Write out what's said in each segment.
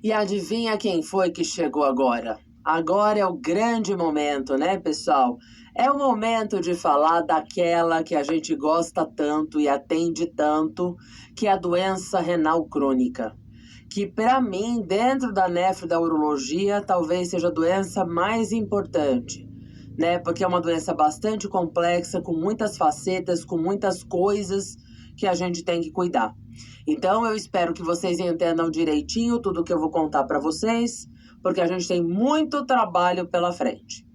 E adivinha quem foi que chegou agora? Agora é o grande momento, né, pessoal? É o momento de falar daquela que a gente gosta tanto e atende tanto, que é a doença renal crônica. Que para mim, dentro da nefrourologia, talvez seja a doença mais importante, né? Porque é uma doença bastante complexa, com muitas facetas, com muitas coisas que a gente tem que cuidar. Então, eu espero que vocês entendam direitinho tudo que eu vou contar para vocês, porque a gente tem muito trabalho pela frente.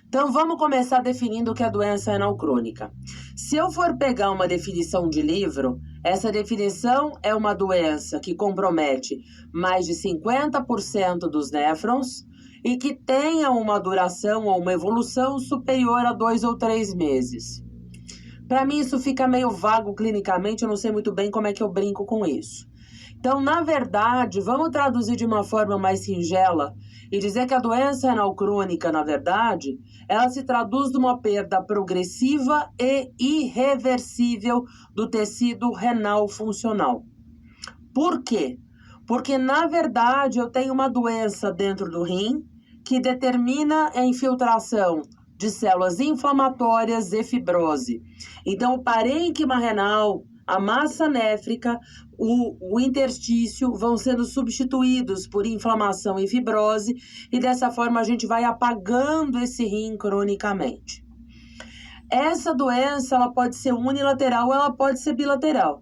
Então, vamos começar definindo o que é a doença renal crônica. Se eu for pegar uma definição de livro, essa definição é uma doença que compromete mais de 50% dos néfrons e que tenha uma duração ou uma evolução superior a 2 ou 3 meses. Para mim, isso fica meio vago clinicamente, eu não sei muito bem como é que eu brinco com isso. Então, na verdade, vamos traduzir de uma forma mais singela e dizer que a doença renal crônica, na verdade, ela se traduz numa perda progressiva e irreversível do tecido renal funcional. Por quê? Porque, na verdade, eu tenho uma doença dentro do rim que determina a infiltração de células inflamatórias e fibrose. Então, o parênquima renal, a massa néfrica, o interstício vão sendo substituídos por inflamação e fibrose, e dessa forma a gente vai apagando esse rim cronicamente. Essa doença ela pode ser unilateral ou ela pode ser bilateral.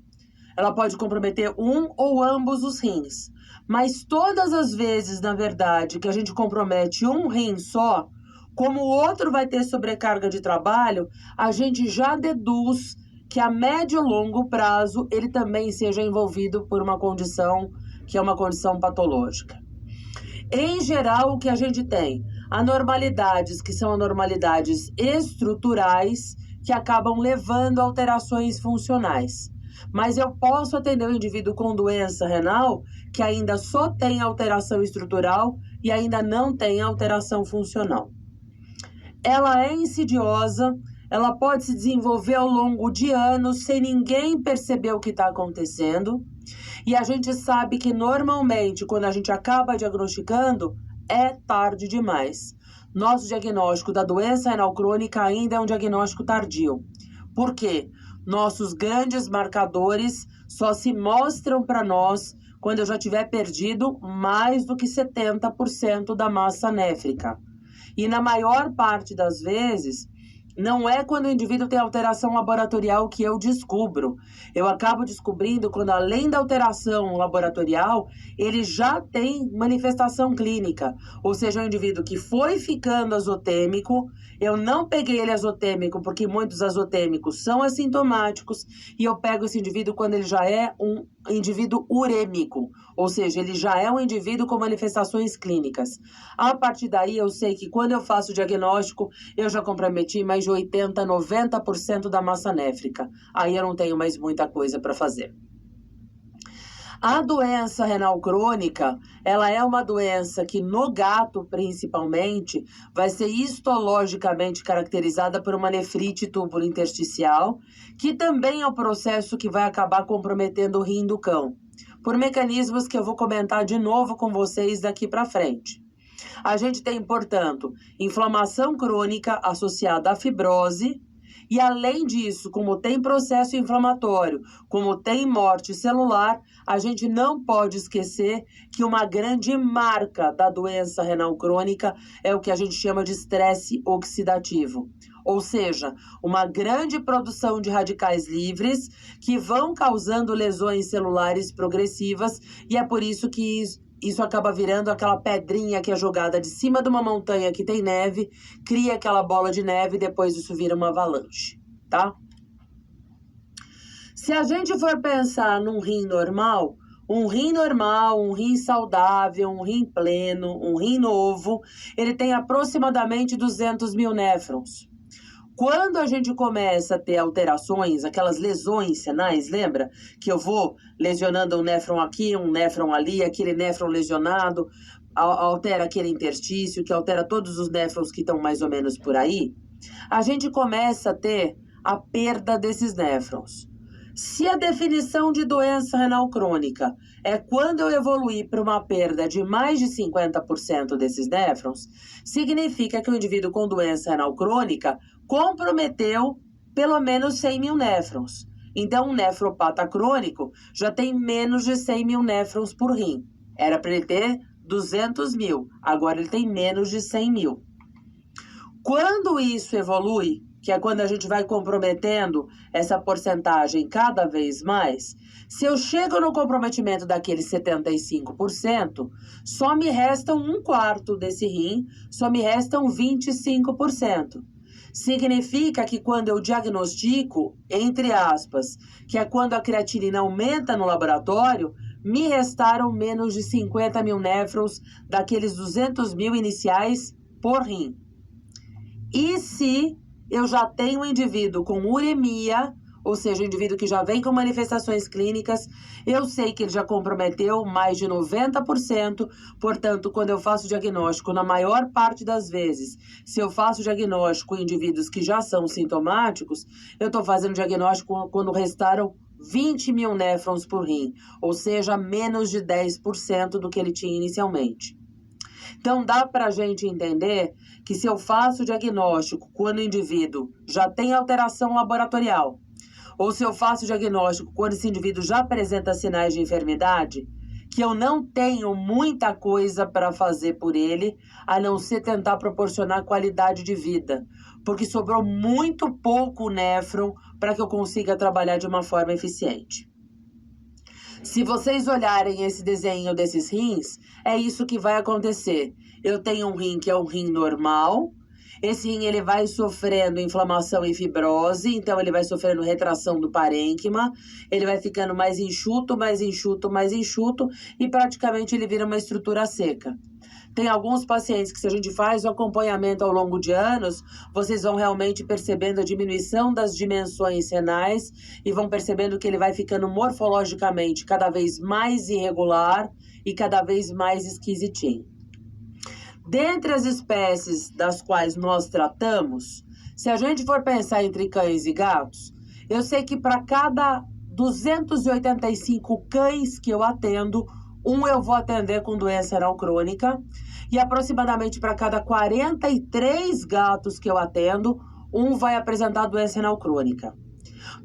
Ela pode comprometer um ou ambos os rins. Mas todas as vezes, na verdade, que a gente compromete um rim só, como o outro vai ter sobrecarga de trabalho, a gente já deduz que a médio e longo prazo ele também seja envolvido por uma condição que é uma condição patológica. Em geral, o que a gente tem? Anormalidades que são anormalidades estruturais que acabam levando a alterações funcionais. Mas eu posso atender o indivíduo com doença renal que ainda só tem alteração estrutural e ainda não tem alteração funcional. Ela é insidiosa, ela pode se desenvolver ao longo de anos sem ninguém perceber o que está acontecendo. E a gente sabe que normalmente, quando a gente acaba diagnosticando, é tarde demais. Nosso diagnóstico da doença renal crônica ainda é um diagnóstico tardio. Por quê? Nossos grandes marcadores só se mostram para nós quando eu já tiver perdido mais do que 70% da massa néfrica. E na maior parte das vezes, não é quando o indivíduo tem alteração laboratorial que eu descubro. Eu acabo descobrindo quando, além da alteração laboratorial, ele já tem manifestação clínica. Ou seja, é um indivíduo que foi ficando azotêmico. Eu não peguei ele azotêmico porque muitos azotêmicos são assintomáticos. E eu pego esse indivíduo quando ele já é um indivíduo urêmico. Ou seja, ele já é um indivíduo com manifestações clínicas. A partir daí, eu sei que quando eu faço o diagnóstico, eu já comprometi mais de 80%, 90% da massa néfrica. Aí eu não tenho mais muita coisa para fazer. A doença renal crônica, ela é uma doença que no gato, principalmente, vai ser histologicamente caracterizada por uma nefrite túbulo-intersticial, que também é um processo que vai acabar comprometendo o rim do cão, por mecanismos que eu vou comentar de novo com vocês daqui para frente. A gente tem, portanto, inflamação crônica associada à fibrose, e além disso, como tem processo inflamatório, como tem morte celular, a gente não pode esquecer que uma grande marca da doença renal crônica é o que a gente chama de estresse oxidativo. Ou seja, uma grande produção de radicais livres que vão causando lesões celulares progressivas, e é por isso que isso acaba virando aquela pedrinha que é jogada de cima de uma montanha que tem neve, cria aquela bola de neve e depois isso vira uma avalanche, tá? Se a gente for pensar num rim normal, um rim saudável, um rim pleno, um rim novo, ele tem aproximadamente 200 mil néfrons. Quando a gente começa a ter alterações, aquelas lesões renais, lembra? Que eu vou lesionando um néfron aqui, um néfron ali, aquele néfron lesionado, altera aquele interstício, que altera todos os néfrons que estão mais ou menos por aí. A gente começa a ter a perda desses néfrons. Se a definição de doença renal crônica é quando eu evoluir para uma perda de mais de 50% desses néfrons, significa que o indivíduo com doença renal crônica comprometeu pelo menos 100 mil néfrons. Então, um nefropata crônico já tem menos de 100 mil néfrons por rim. Era para ele ter 200 mil, agora ele tem menos de 100 mil. Quando isso evolui, que é quando a gente vai comprometendo essa porcentagem cada vez mais, se eu chego no comprometimento daqueles 75%, só me restam um quarto desse rim, só me restam 25%. Significa que quando eu diagnostico, entre aspas, que é quando a creatinina aumenta no laboratório, me restaram menos de 50 mil néfrons daqueles 200 mil iniciais por rim. E se eu já tenho um indivíduo com uremia, ou seja, um indivíduo que já vem com manifestações clínicas, eu sei que ele já comprometeu mais de 90%, portanto, quando eu faço diagnóstico, na maior parte das vezes, se eu faço diagnóstico em indivíduos que já são sintomáticos, eu estou fazendo diagnóstico quando restaram 20 mil néfrons por rim, ou seja, menos de 10% do que ele tinha inicialmente. Então, dá para a gente entender que se eu faço o diagnóstico quando o indivíduo já tem alteração laboratorial, ou se eu faço o diagnóstico quando esse indivíduo já apresenta sinais de enfermidade, que eu não tenho muita coisa para fazer por ele, a não ser tentar proporcionar qualidade de vida, porque sobrou muito pouco néfron para que eu consiga trabalhar de uma forma eficiente. Se vocês olharem esse desenho desses rins, é isso que vai acontecer. Eu tenho um rim que é um rim normal. Esse rim ele vai sofrendo inflamação e fibrose, então ele vai sofrendo retração do parênquima, ele vai ficando mais enxuto, mais enxuto, mais enxuto e praticamente ele vira uma estrutura seca. Tem alguns pacientes que, se a gente faz o acompanhamento ao longo de anos, vocês vão realmente percebendo a diminuição das dimensões renais e vão percebendo que ele vai ficando morfologicamente cada vez mais irregular e cada vez mais esquisitinho. Dentre as espécies das quais nós tratamos, se a gente for pensar entre cães e gatos, eu sei que para cada 285 cães que eu atendo, eu vou atender com doença renal crônica e aproximadamente para cada 43 gatos que eu atendo, vai apresentar doença renal crônica.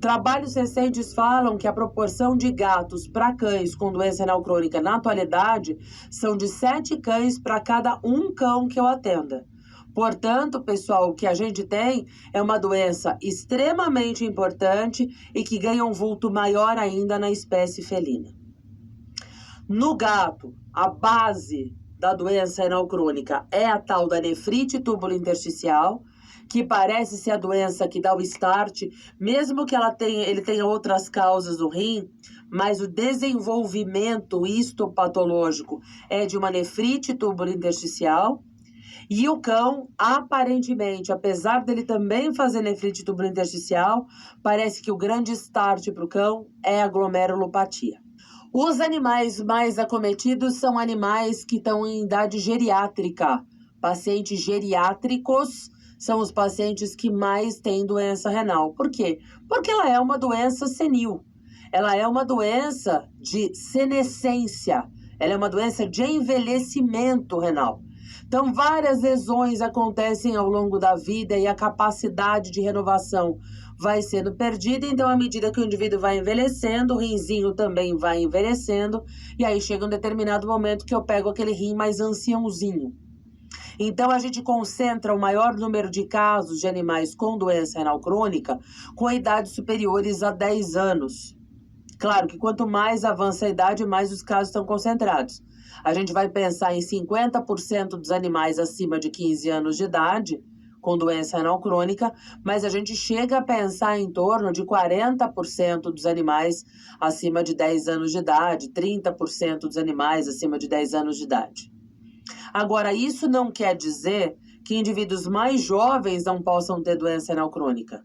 Trabalhos recentes falam que a proporção de gatos para cães com doença renal crônica na atualidade são de 7 cães para cada 1 cão que eu atenda. Portanto, pessoal, o que a gente tem é uma doença extremamente importante e que ganha um vulto maior ainda na espécie felina. No gato, a base da doença renal crônica é a tal da nefrite túbulo-intersticial, que parece ser a doença que dá o start, mesmo que ele tenha outras causas do rim, mas o desenvolvimento histopatológico é de uma nefrite túbulo-intersticial. E o cão, aparentemente, apesar dele também fazer nefrite túbulo-intersticial, parece que o grande start para o cão é a glomerulopatia. Os animais mais acometidos são animais que estão em idade geriátrica. Pacientes geriátricos são os pacientes que mais têm doença renal. Por quê? Porque ela é uma doença senil. Ela é uma doença de senescência. Ela é uma doença de envelhecimento renal. Então, várias lesões acontecem ao longo da vida e a capacidade de renovação vai sendo perdida. Então, à medida que o indivíduo vai envelhecendo, o rinzinho também vai envelhecendo. E aí chega um determinado momento que eu pego aquele rim mais anciãozinho. Então, a gente concentra o maior número de casos de animais com doença renal crônica com idades superiores a 10 anos. Claro que quanto mais avança a idade, mais os casos estão concentrados. A gente vai pensar em 50% dos animais acima de 15 anos de idade com doença renal crônica, mas a gente chega a pensar em torno de 40% dos animais acima de 10 anos de idade, 30% dos animais acima de 10 anos de idade. Agora, isso não quer dizer que indivíduos mais jovens não possam ter doença renal crônica.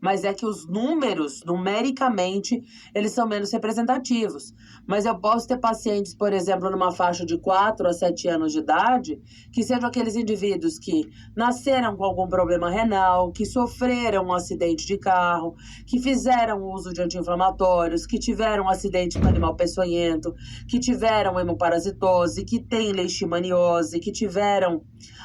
mas é que os números, numericamente, eles são menos representativos. Mas eu posso ter pacientes, por exemplo, numa faixa de 4 a 7 anos de idade, que sejam aqueles indivíduos que nasceram com algum problema renal, que sofreram um acidente de carro, que fizeram uso de anti-inflamatórios, que tiveram um acidente com animal peçonhento, que tiveram hemoparasitose, que têm leishmaniose, que tiveram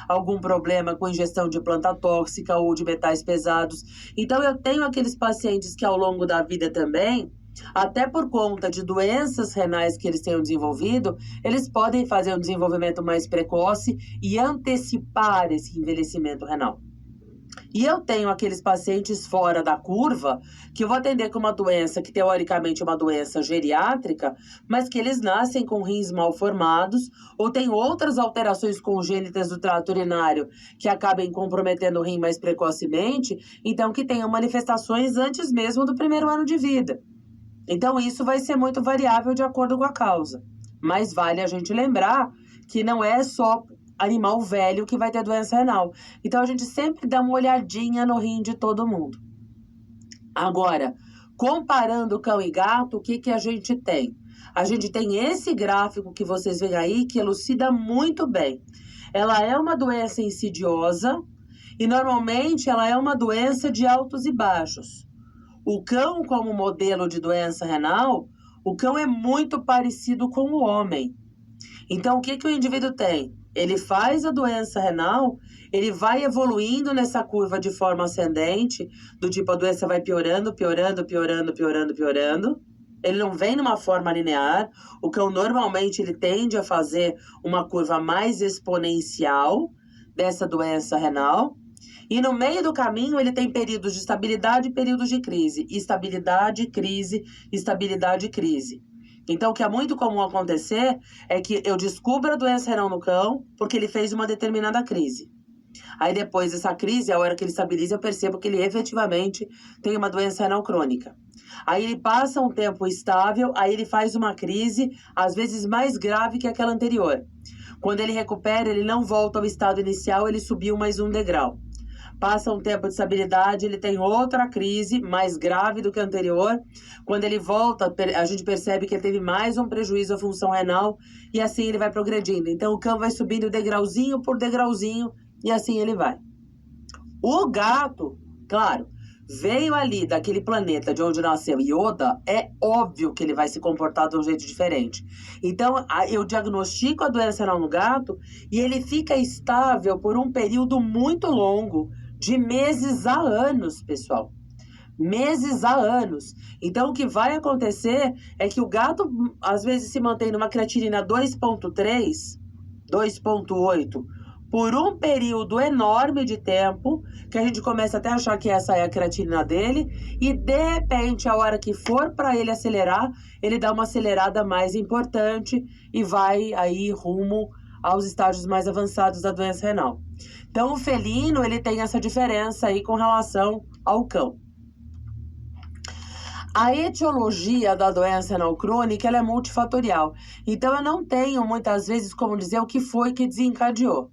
algum problema com ingestão de planta tóxica ou de metais pesados. Então, eu tenho aqueles pacientes que ao longo da vida também, até por conta de doenças renais que eles tenham desenvolvido, eles podem fazer um desenvolvimento mais precoce e antecipar esse envelhecimento renal. E eu tenho aqueles pacientes fora da curva, que eu vou atender com uma doença que teoricamente é uma doença geriátrica, mas que eles nascem com rins mal formados, ou tem outras alterações congênitas do trato urinário que acabem comprometendo o rim mais precocemente, então que tenham manifestações antes mesmo do primeiro ano de vida. Então isso vai ser muito variável de acordo com a causa. Mas vale a gente lembrar que não é só animal velho que vai ter doença renal. Então, a gente sempre dá uma olhadinha no rim de todo mundo. Agora, comparando cão e gato, o que a gente tem? A gente tem esse gráfico que vocês veem aí, que elucida muito bem. Ela é uma doença insidiosa e, normalmente, ela é uma doença de altos e baixos. O cão, como modelo de doença renal, o cão é muito parecido com o homem. Então, o que o indivíduo tem? Ele faz a doença renal, ele vai evoluindo nessa curva de forma ascendente, do tipo a doença vai piorando, piorando, piorando, piorando, piorando. Ele não vem numa forma linear. O cão normalmente ele tende a fazer uma curva mais exponencial dessa doença renal. E no meio do caminho ele tem períodos de estabilidade e períodos de crise. Estabilidade, crise, estabilidade, crise. Então, o que é muito comum acontecer é que eu descubro a doença renal no cão porque ele fez uma determinada crise. Aí, depois dessa crise, a hora que ele estabiliza, eu percebo que ele efetivamente tem uma doença renal crônica. Aí, ele passa um tempo estável, aí ele faz uma crise, às vezes mais grave que aquela anterior. Quando ele recupera, ele não volta ao estado inicial, ele subiu mais um degrau. Passa um tempo de estabilidade, ele tem outra crise mais grave do que a anterior. Quando ele volta, a gente percebe que ele teve mais um prejuízo à função renal e assim ele vai progredindo. Então, o cão vai subindo degrauzinho por degrauzinho e assim ele vai. O gato, claro, veio ali daquele planeta de onde nasceu Yoda, é óbvio que ele vai se comportar de um jeito diferente. Então, eu diagnostico a doença renal no gato e ele fica estável por um período muito longo, de meses a anos, pessoal. Meses a anos. Então, o que vai acontecer é que o gato, às vezes, se mantém numa creatinina 2,3, 2,8, por um período enorme de tempo, que a gente começa até a achar que essa é a creatinina dele, e de repente, a hora que for para ele acelerar, ele dá uma acelerada mais importante e vai aí rumo aos estágios mais avançados da doença renal. Então, o felino, ele tem essa diferença aí com relação ao cão. A etiologia da doença renal crônica, ela é multifatorial. Então, eu não tenho, muitas vezes, como dizer o que foi que desencadeou.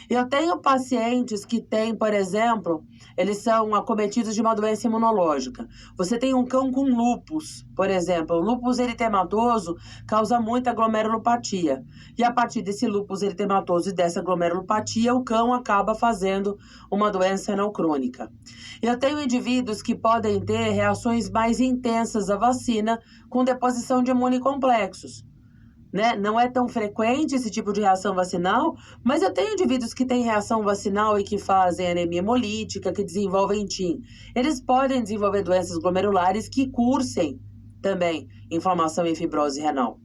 Eu tenho pacientes que têm, por exemplo, eles são acometidos de uma doença imunológica. Você tem um cão com lúpus, por exemplo. O lúpus eritematoso causa muita glomerulopatia. E a partir desse lúpus eritematoso e dessa glomerulopatia, o cão acaba fazendo uma doença renal crônica. Eu tenho indivíduos que podem ter reações mais intensas à vacina com deposição de imunocomplexos. Né? Não é tão frequente esse tipo de reação vacinal, mas eu tenho indivíduos que têm reação vacinal e que fazem anemia hemolítica, que desenvolvem TIM. Eles podem desenvolver doenças glomerulares que cursem também inflamação e fibrose renal.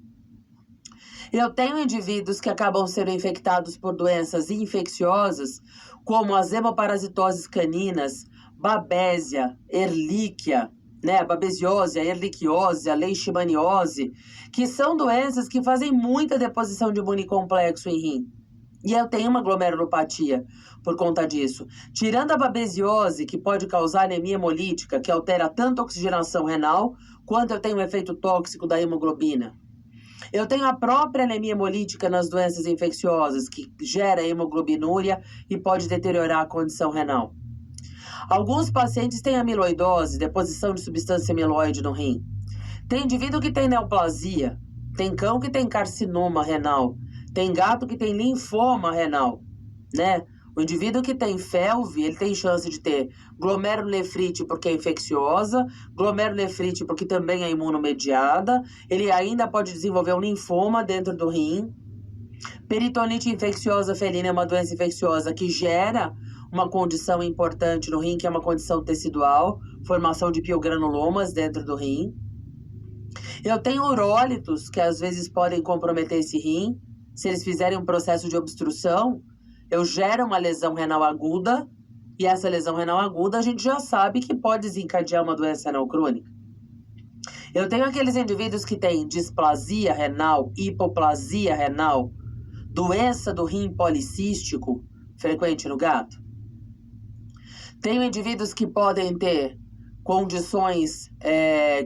Eu tenho indivíduos que acabam sendo infectados por doenças infecciosas, como as hemoparasitoses caninas, babésia, erlíquia, né, a babesiose, a erliquiose, a leishmaniose, que são doenças que fazem muita deposição de imunocomplexo em rim. E eu tenho uma glomerulopatia por conta disso. Tirando a babesiose, que pode causar anemia hemolítica, que altera tanto a oxigenação renal, quanto eu tenho o efeito tóxico da hemoglobina. Eu tenho a própria anemia hemolítica nas doenças infecciosas, que gera hemoglobinúria e pode deteriorar a condição renal. Alguns pacientes têm amiloidose, deposição de substância amiloide no rim. Tem indivíduo que tem neoplasia, tem cão que tem carcinoma renal, tem gato que tem linfoma renal, né? O indivíduo que tem FeLV, ele tem chance de ter glomerulonefrite porque é infecciosa, glomerulonefrite porque também é imunomediada, ele ainda pode desenvolver um linfoma dentro do rim. Peritonite infecciosa felina é uma doença infecciosa que gera uma condição importante no rim, que é uma condição tecidual, formação de piogranulomas dentro do rim. Eu tenho urólitos que às vezes podem comprometer esse rim. Se eles fizerem um processo de obstrução, eu gero uma lesão renal aguda, e essa lesão renal aguda a gente já sabe que pode desencadear uma doença renal crônica. Eu tenho aqueles indivíduos que têm displasia renal, hipoplasia renal, doença do rim policístico, frequente no gato. Tenho indivíduos que podem ter condições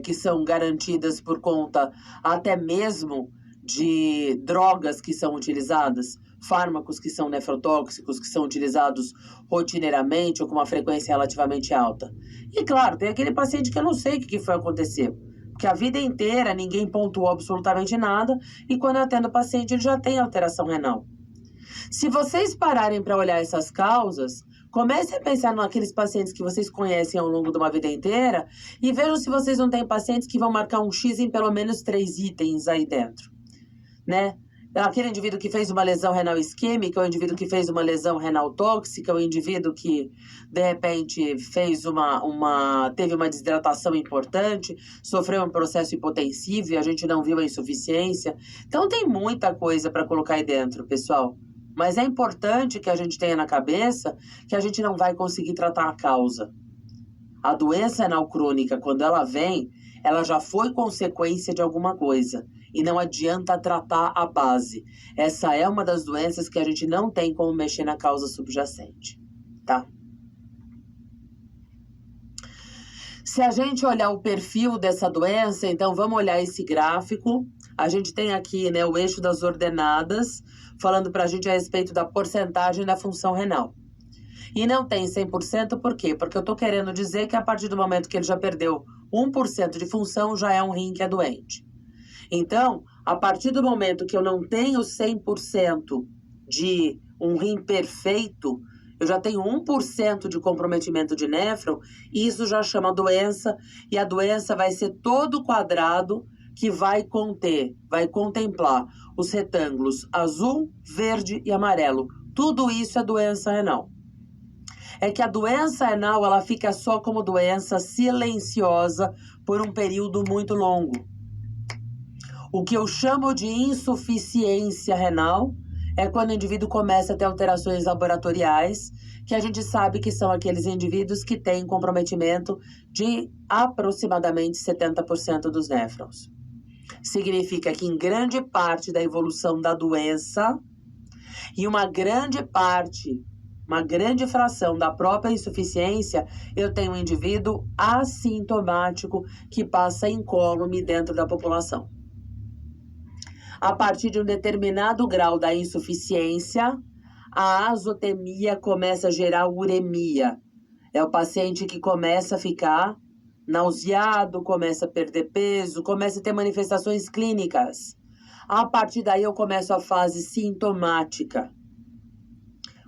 que são garantidas por conta até mesmo de drogas que são utilizadas, fármacos que são nefrotóxicos, que são utilizados rotineiramente ou com uma frequência relativamente alta. E claro, tem aquele paciente que eu não sei o que foi acontecer, porque a vida inteira ninguém pontuou absolutamente nada, e quando eu atendo o paciente ele já tem alteração renal. Se vocês pararem para olhar essas causas, comecem a pensar naqueles pacientes que vocês conhecem ao longo de uma vida inteira e vejam se vocês não têm pacientes que vão marcar um X em pelo menos 3 itens aí dentro, né? Aquele indivíduo que fez uma lesão renal isquêmica, o indivíduo que fez uma lesão renal tóxica, o indivíduo que, de repente, teve uma desidratação importante, sofreu um processo hipotensivo e a gente não viu a insuficiência. Então, tem muita coisa para colocar aí dentro, pessoal. Mas é importante que a gente tenha na cabeça que a gente não vai conseguir tratar a causa. A doença renal crônica, quando ela vem, ela já foi consequência de alguma coisa. E não adianta tratar a base. Essa é uma das doenças que a gente não tem como mexer na causa subjacente, tá? Se a gente olhar o perfil dessa doença, então vamos olhar esse gráfico. A gente tem aqui, né, o eixo das ordenadas, falando para a gente a respeito da porcentagem da função renal. E não tem 100%, por quê? Porque eu estou querendo dizer que a partir do momento que ele já perdeu 1% de função, já é um rim que é doente. Então, a partir do momento que eu não tenho 100% de um rim perfeito, eu já tenho 1% de comprometimento de néfron, e isso já chama doença, e a doença vai ser todo quadrado que vai contemplar os retângulos azul, verde e amarelo. Tudo isso é doença renal. É que a doença renal, ela fica só como doença silenciosa por um período muito longo. O que eu chamo de insuficiência renal é quando o indivíduo começa a ter alterações laboratoriais, que a gente sabe que são aqueles indivíduos que têm comprometimento de aproximadamente 70% dos néfrons. Significa que em grande parte da evolução da doença e uma grande fração da própria insuficiência, eu tenho um indivíduo assintomático que passa incólume dentro da população. A partir de um determinado grau da insuficiência, a azotemia começa a gerar uremia. É o paciente que começa a ficar nauseado, começa a perder peso, começa a ter manifestações clínicas. A partir daí eu começo a fase sintomática.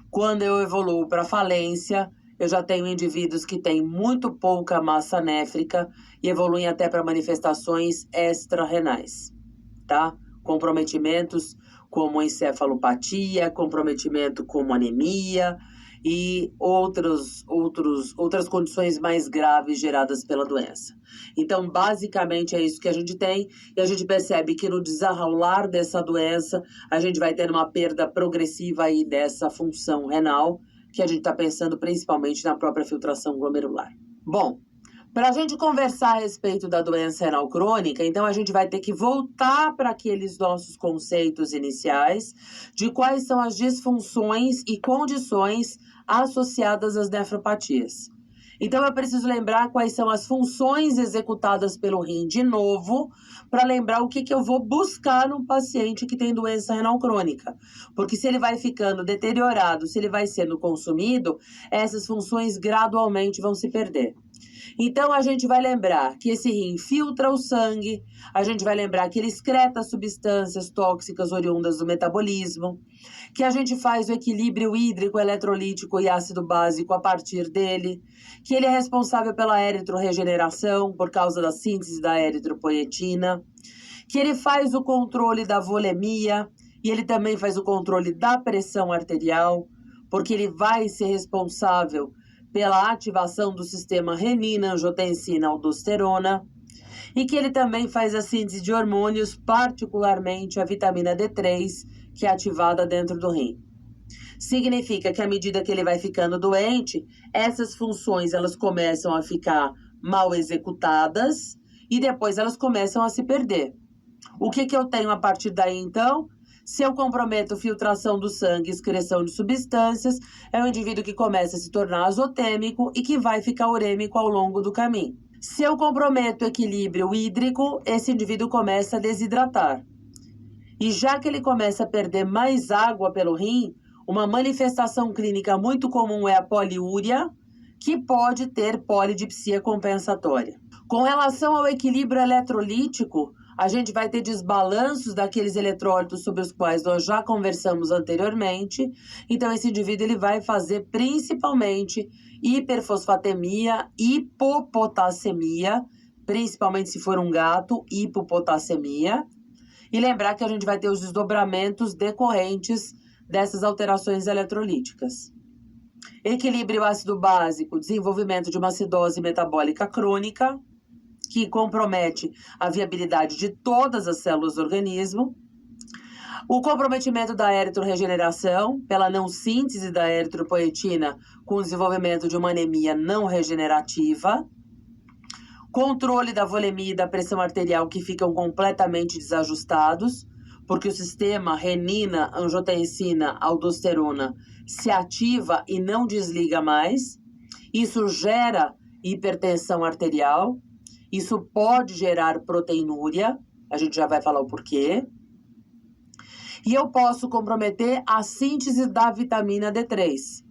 Quando eu evoluo para falência, eu já tenho indivíduos que têm muito pouca massa néfrica e evoluem até para manifestações extra-renais, tá? Comprometimentos como encefalopatia, comprometimento como anemia e outras condições mais graves geradas pela doença. Então, basicamente, é isso que a gente tem, e a gente percebe que no desenrolar dessa doença, a gente vai ter uma perda progressiva aí dessa função renal, que a gente está pensando principalmente na própria filtração glomerular. Bom, para a gente conversar a respeito da doença renal crônica, então a gente vai ter que voltar para aqueles nossos conceitos iniciais de quais são as disfunções e condições associadas às nefropatias. Então, eu preciso lembrar quais são as funções executadas pelo rim de novo, para lembrar o que eu vou buscar num paciente que tem doença renal crônica. Porque se ele vai ficando deteriorado, se ele vai sendo consumido, essas funções gradualmente vão se perder. Então, a gente vai lembrar que esse rim filtra o sangue, a gente vai lembrar que ele excreta substâncias tóxicas oriundas do metabolismo, que a gente faz o equilíbrio hídrico, eletrolítico e ácido básico a partir dele, que ele é responsável pela eritrorregeneração por causa da síntese da eritropoietina, que ele faz o controle da volemia e ele também faz o controle da pressão arterial, porque ele vai ser responsável pela ativação do sistema renina-angiotensina-aldosterona, e que ele também faz a síntese de hormônios, particularmente a vitamina D3, que é ativada dentro do rim. Significa que à medida que ele vai ficando doente, essas funções elas começam a ficar mal executadas e depois elas começam a se perder. O que eu tenho a partir daí, então? Se eu comprometo filtração do sangue e excreção de substâncias, é um indivíduo que começa a se tornar azotêmico e que vai ficar urêmico ao longo do caminho. Se eu comprometo o equilíbrio hídrico, esse indivíduo começa a desidratar. E já que ele começa a perder mais água pelo rim, uma manifestação clínica muito comum é a poliúria, que pode ter polidipsia compensatória. Com relação ao equilíbrio eletrolítico, a gente vai ter desbalanços daqueles eletrólitos sobre os quais nós já conversamos anteriormente. Então, esse indivíduo ele vai fazer principalmente hiperfosfatemia, hipopotassemia, principalmente se for um gato, hipopotassemia. E lembrar que a gente vai ter os desdobramentos decorrentes dessas alterações eletrolíticas. Equilíbrio ácido básico, desenvolvimento de uma acidose metabólica crônica, que compromete a viabilidade de todas as células do organismo. O comprometimento da eritrorregeneração, pela não síntese da eritropoietina, com o desenvolvimento de uma anemia não regenerativa. Controle da volemia e da pressão arterial, que ficam completamente desajustados, porque o sistema renina, angiotensina, aldosterona se ativa e não desliga mais. Isso gera hipertensão arterial. Isso pode gerar proteinúria, a gente já vai falar o porquê. E eu posso comprometer a síntese da vitamina D3.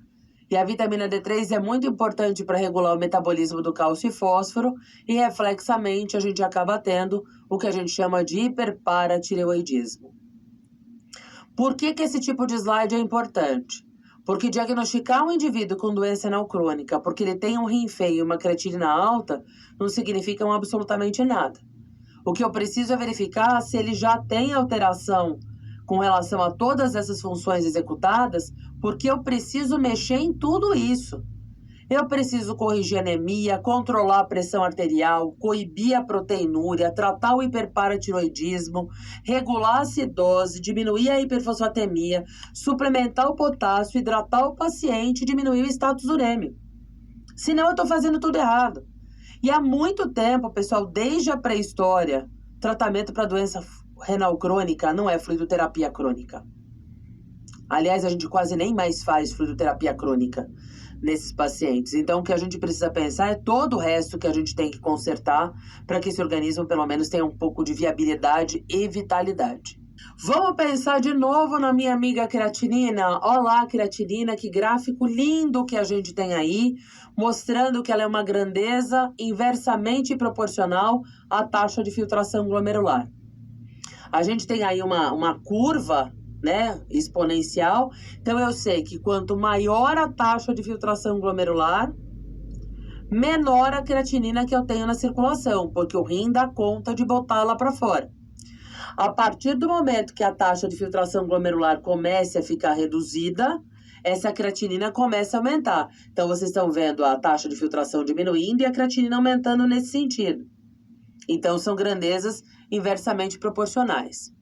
E a vitamina D3 é muito importante para regular o metabolismo do cálcio e fósforo, e reflexamente a gente acaba tendo o que a gente chama de hiperparatireoidismo. Por que esse tipo de slide é importante? Porque diagnosticar um indivíduo com doença renal crônica porque ele tem um rim feio e uma creatinina alta não significa absolutamente nada. O que eu preciso é verificar se ele já tem alteração com relação a todas essas funções executadas, porque eu preciso mexer em tudo isso. Eu preciso corrigir a anemia, controlar a pressão arterial, coibir a proteinúria, tratar o hiperparatiroidismo, regular a acidose, diminuir a hiperfosfatemia, suplementar o potássio, hidratar o paciente e diminuir o status urêmico. Senão eu estou fazendo tudo errado. E há muito tempo, pessoal, desde a pré-história, tratamento para doença renal crônica não é fluidoterapia crônica. Aliás, a gente quase nem mais faz fluidoterapia crônica nesses pacientes. Então, o que a gente precisa pensar é todo o resto que a gente tem que consertar para que esse organismo, pelo menos, tenha um pouco de viabilidade e vitalidade. Vamos pensar de novo na minha amiga creatinina. Olá, creatinina, que gráfico lindo que a gente tem aí, mostrando que ela é uma grandeza inversamente proporcional à taxa de filtração glomerular. A gente tem aí uma curva, né, exponencial. Então, eu sei que quanto maior a taxa de filtração glomerular, menor a creatinina que eu tenho na circulação, porque o rim dá conta de botar ela para fora. A partir do momento que a taxa de filtração glomerular comece a ficar reduzida, essa creatinina começa a aumentar. Então, vocês estão vendo a taxa de filtração diminuindo e a creatinina aumentando nesse sentido. Então, são grandezas inversamente proporcionais.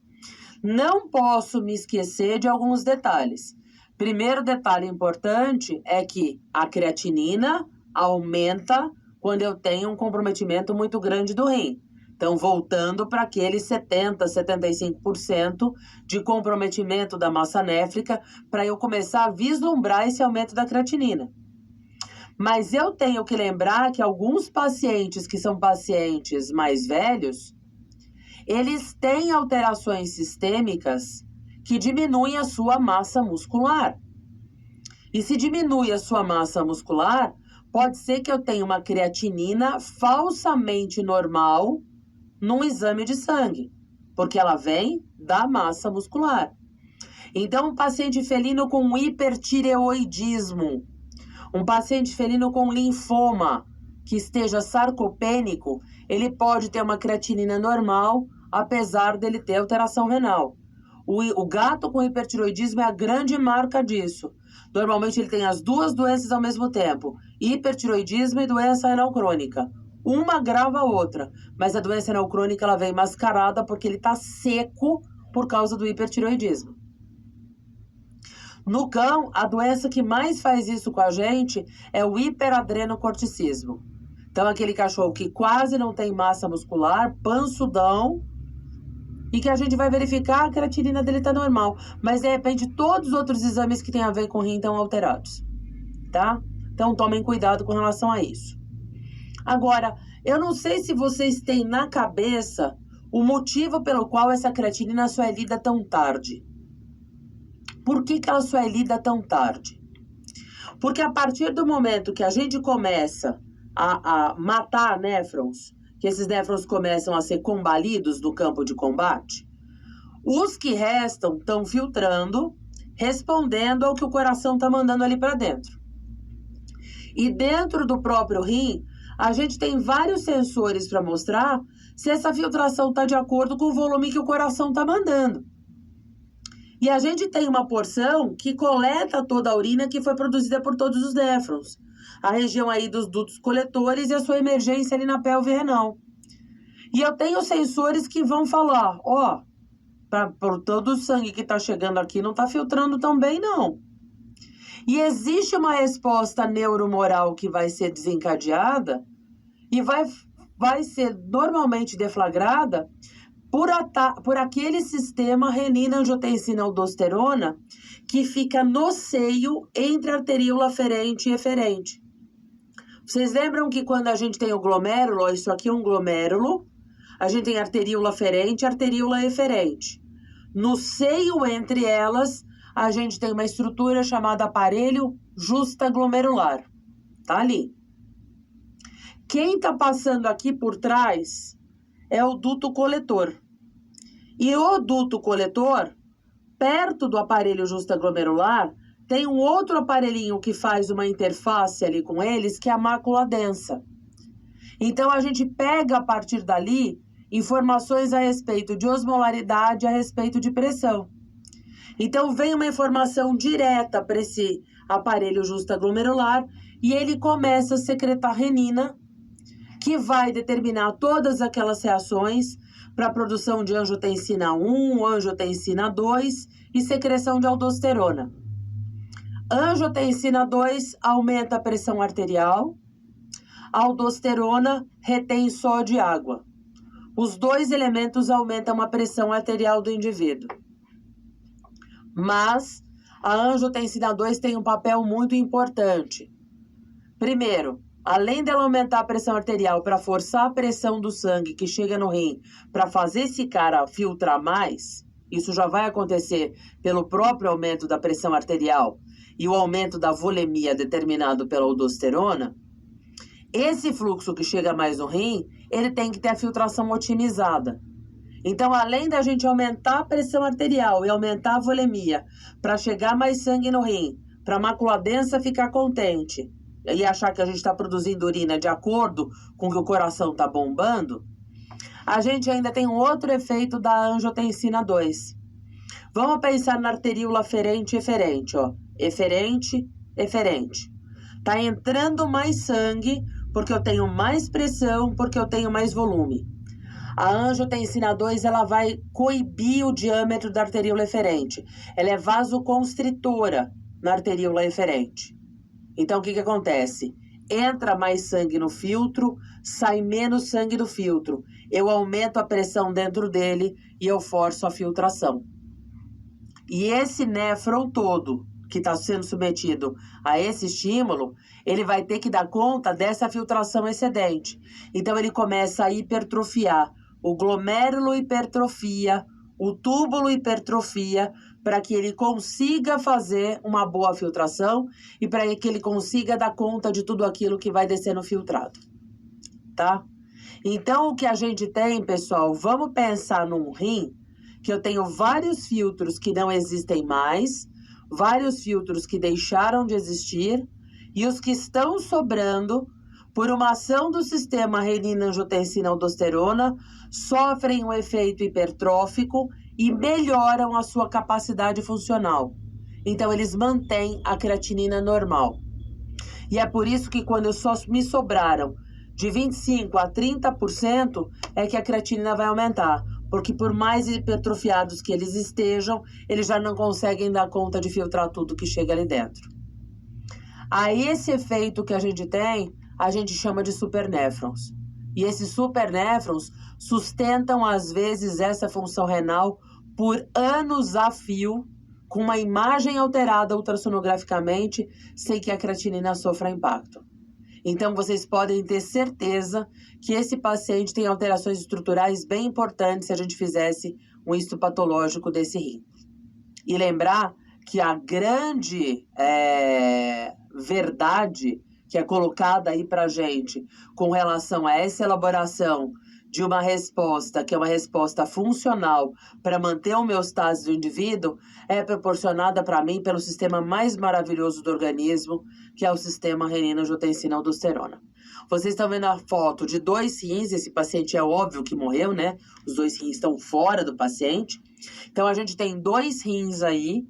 Não posso me esquecer de alguns detalhes. Primeiro detalhe importante é que a creatinina aumenta quando eu tenho um comprometimento muito grande do rim. Então, voltando para aqueles 70%, 75% de comprometimento da massa néfrica, para eu começar a vislumbrar esse aumento da creatinina. Mas eu tenho que lembrar que alguns pacientes que são pacientes mais velhos, eles têm alterações sistêmicas que diminuem a sua massa muscular. E se diminui a sua massa muscular, pode ser que eu tenha uma creatinina falsamente normal num exame de sangue, porque ela vem da massa muscular. Então, um paciente felino com hipertireoidismo, um paciente felino com linfoma que esteja sarcopênico, ele pode ter uma creatinina normal, apesar dele ter alteração renal. O gato com hipertireoidismo é a grande marca disso. Normalmente ele tem as duas doenças ao mesmo tempo, hipertireoidismo e doença renal crônica. Uma agrava a outra, mas a doença renal crônica ela vem mascarada porque ele está seco por causa do hipertireoidismo. No cão, a doença que mais faz isso com a gente é o hiperadrenocorticismo. Então, aquele cachorro que quase não tem massa muscular, pansudão, e que a gente vai verificar a creatinina dele tá normal. Mas, de repente, todos os outros exames que tem a ver com rim estão alterados, tá? Então, tomem cuidado com relação a isso. Agora, eu não sei se vocês têm na cabeça o motivo pelo qual essa creatinina só é lida tão tarde. Por que ela só é lida tão tarde? Porque a partir do momento que a gente começa a matar néfrons, que esses néfrons começam a ser combalidos do campo de combate, os que restam estão filtrando, respondendo ao que o coração está mandando ali para dentro. E dentro do próprio rim, a gente tem vários sensores para mostrar se essa filtração está de acordo com o volume que o coração está mandando. E a gente tem uma porção que coleta toda a urina que foi produzida por todos os néfrons. A região aí dos dutos coletores e a sua emergência ali na pelve renal. E eu tenho sensores que vão falar, ó, por todo o sangue que está chegando aqui não está filtrando tão bem, não. E existe uma resposta neuromoral que vai ser desencadeada e vai ser normalmente deflagrada por aquele sistema renina-angiotensina-aldosterona que fica no seio entre a arteríola aferente e eferente. Vocês lembram que quando a gente tem o glomérulo, isso aqui é um glomérulo, a gente tem arteríola aferente e arteríola eferente. No seio entre elas, a gente tem uma estrutura chamada aparelho justaglomerular. Tá ali. Quem tá passando aqui por trás é o duto coletor. E o duto coletor, perto do aparelho justaglomerular, tem um outro aparelhinho que faz uma interface ali com eles, que é a mácula densa. Então, a gente pega a partir dali informações a respeito de osmolaridade, a respeito de pressão. Então, vem uma informação direta para esse aparelho justaglomerular e ele começa a secretar renina, que vai determinar todas aquelas reações para a produção de angiotensina 1, angiotensina 2 e secreção de aldosterona. Angiotensina 2 aumenta a pressão arterial, a aldosterona retém sódio e água. Os dois elementos aumentam a pressão arterial do indivíduo. Mas a angiotensina 2 tem um papel muito importante. Primeiro, além dela aumentar a pressão arterial para forçar a pressão do sangue que chega no rim, para fazer esse cara filtrar mais, isso já vai acontecer pelo próprio aumento da pressão arterial e o aumento da volemia determinado pela aldosterona, esse fluxo que chega mais no rim, ele tem que ter a filtração otimizada. Então, além da gente aumentar a pressão arterial e aumentar a volemia para chegar mais sangue no rim, para a mácula densa ficar contente e achar que a gente está produzindo urina de acordo com o que o coração está bombando, a gente ainda tem um outro efeito da angiotensina 2. Vamos pensar na arteríola aferente e eferente, ó. Eferente, eferente. Tá entrando mais sangue porque eu tenho mais pressão, porque eu tenho mais volume. A angiotensina 2, ela vai coibir o diâmetro da arteríola eferente. Ela é vasoconstritora na arteríola eferente. Então, o que acontece? Entra mais sangue no filtro, sai menos sangue do filtro. Eu aumento a pressão dentro dele e eu forço a filtração. E esse néfron todo, que está sendo submetido a esse estímulo, ele vai ter que dar conta dessa filtração excedente. Então, ele começa a hipertrofiar. O glomérulo hipertrofia, o túbulo hipertrofia, para que ele consiga fazer uma boa filtração e para que ele consiga dar conta de tudo aquilo que vai descendo filtrado, tá? Então, o que a gente tem, pessoal, vamos pensar num rim, que eu tenho vários filtros que não existem mais, vários filtros que deixaram de existir, e os que estão sobrando, por uma ação do sistema renina-angiotensina-aldosterona, sofrem um efeito hipertrófico e melhoram a sua capacidade funcional. Então, eles mantêm a creatinina normal. E é por isso que quando só me sobraram de 25% a 30%, é que a creatinina vai aumentar. Porque por mais hipertrofiados que eles estejam, eles já não conseguem dar conta de filtrar tudo que chega ali dentro. A esse efeito que a gente chama de supernefrons. E esses supernefrons sustentam, às vezes, essa função renal por anos a fio, com uma imagem alterada ultrassonograficamente, sem que a creatinina sofra impacto. Então, vocês podem ter certeza que esse paciente tem alterações estruturais bem importantes se a gente fizesse um histopatológico desse rim. E lembrar que a grande verdade que é colocada aí pra gente com relação a essa elaboração de uma resposta, que é uma resposta funcional para manter a homeostase do indivíduo, é proporcionada para mim pelo sistema mais maravilhoso do organismo, que é o sistema renina-angiotensina-aldosterona. Vocês estão vendo a foto de 2 rins, esse paciente é óbvio que morreu, né? Os 2 rins estão fora do paciente. Então, a gente tem 2 rins aí,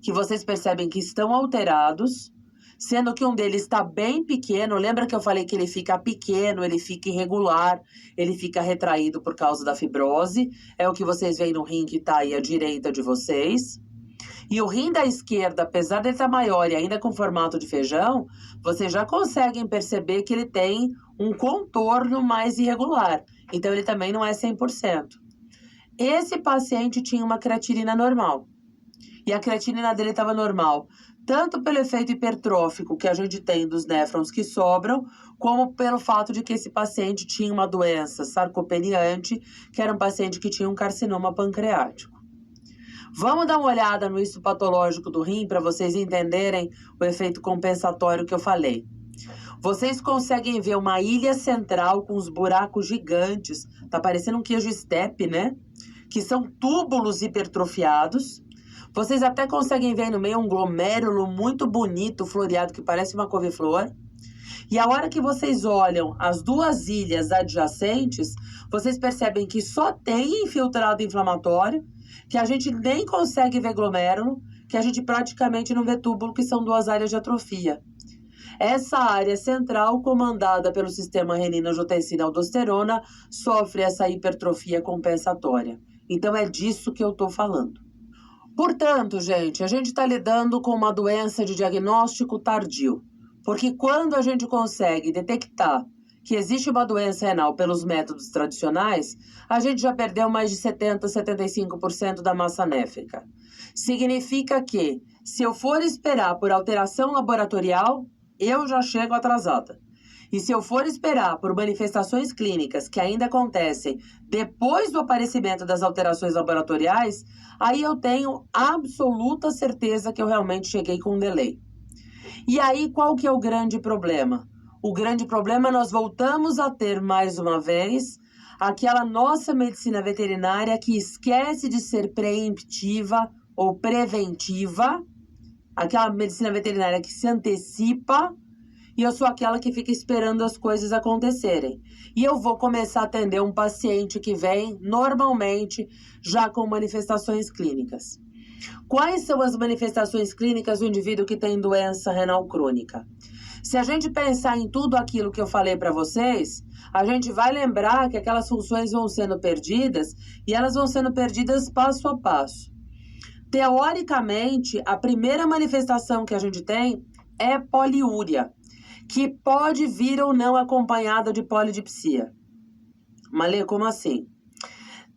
que vocês percebem que estão alterados, sendo que um deles está bem pequeno. Lembra que eu falei que ele fica pequeno, ele fica irregular, ele fica retraído por causa da fibrose? É o que vocês veem no rim que está aí à direita de vocês. E o rim da esquerda, apesar de ele estar maior e ainda com formato de feijão, vocês já conseguem perceber que ele tem um contorno mais irregular. Então, ele também não é 100%. Esse paciente tinha uma creatinina normal. E a creatinina dele estava normal, tanto pelo efeito hipertrófico que a gente tem dos néfrons que sobram, como pelo fato de que esse paciente tinha uma doença sarcopeniante, que era um paciente que tinha um carcinoma pancreático. Vamos dar uma olhada no histopatológico do rim para vocês entenderem o efeito compensatório que eu falei. Vocês conseguem ver uma ilha central com os buracos gigantes, tá parecendo um queijo steppe, né? Que são túbulos hipertrofiados. Vocês até conseguem ver no meio um glomérulo muito bonito, floreado, que parece uma couve-flor. E a hora que vocês olham as 2 ilhas adjacentes, vocês percebem que só tem infiltrado inflamatório, que a gente nem consegue ver glomérulo, que a gente praticamente não vê túbulo, que são 2 áreas de atrofia. Essa área central, comandada pelo sistema renina-angiotensina-aldosterona, sofre essa hipertrofia compensatória. Então, é disso que eu estou falando. Portanto, gente, a gente está lidando com uma doença de diagnóstico tardio, porque quando a gente consegue detectar que existe uma doença renal pelos métodos tradicionais, a gente já perdeu mais de 70%, 75% da massa néfrica. Significa que, se eu for esperar por alteração laboratorial, eu já chego atrasada. E se eu for esperar por manifestações clínicas que ainda acontecem depois do aparecimento das alterações laboratoriais, aí eu tenho absoluta certeza que eu realmente cheguei com um delay. E aí, qual que é o grande problema? O grande problema, nós voltamos a ter, mais uma vez, aquela nossa medicina veterinária que esquece de ser preemptiva ou preventiva, aquela medicina veterinária que se antecipa, e eu sou aquela que fica esperando as coisas acontecerem. E eu vou começar a atender um paciente que vem, normalmente, já com manifestações clínicas. Quais são as manifestações clínicas do indivíduo que tem doença renal crônica? Se a gente pensar em tudo aquilo que eu falei para vocês, a gente vai lembrar que aquelas funções vão sendo perdidas e elas vão sendo perdidas passo a passo. Teoricamente, a primeira manifestação que a gente tem é poliúria, que pode vir ou não acompanhada de polidipsia. Malê, como assim?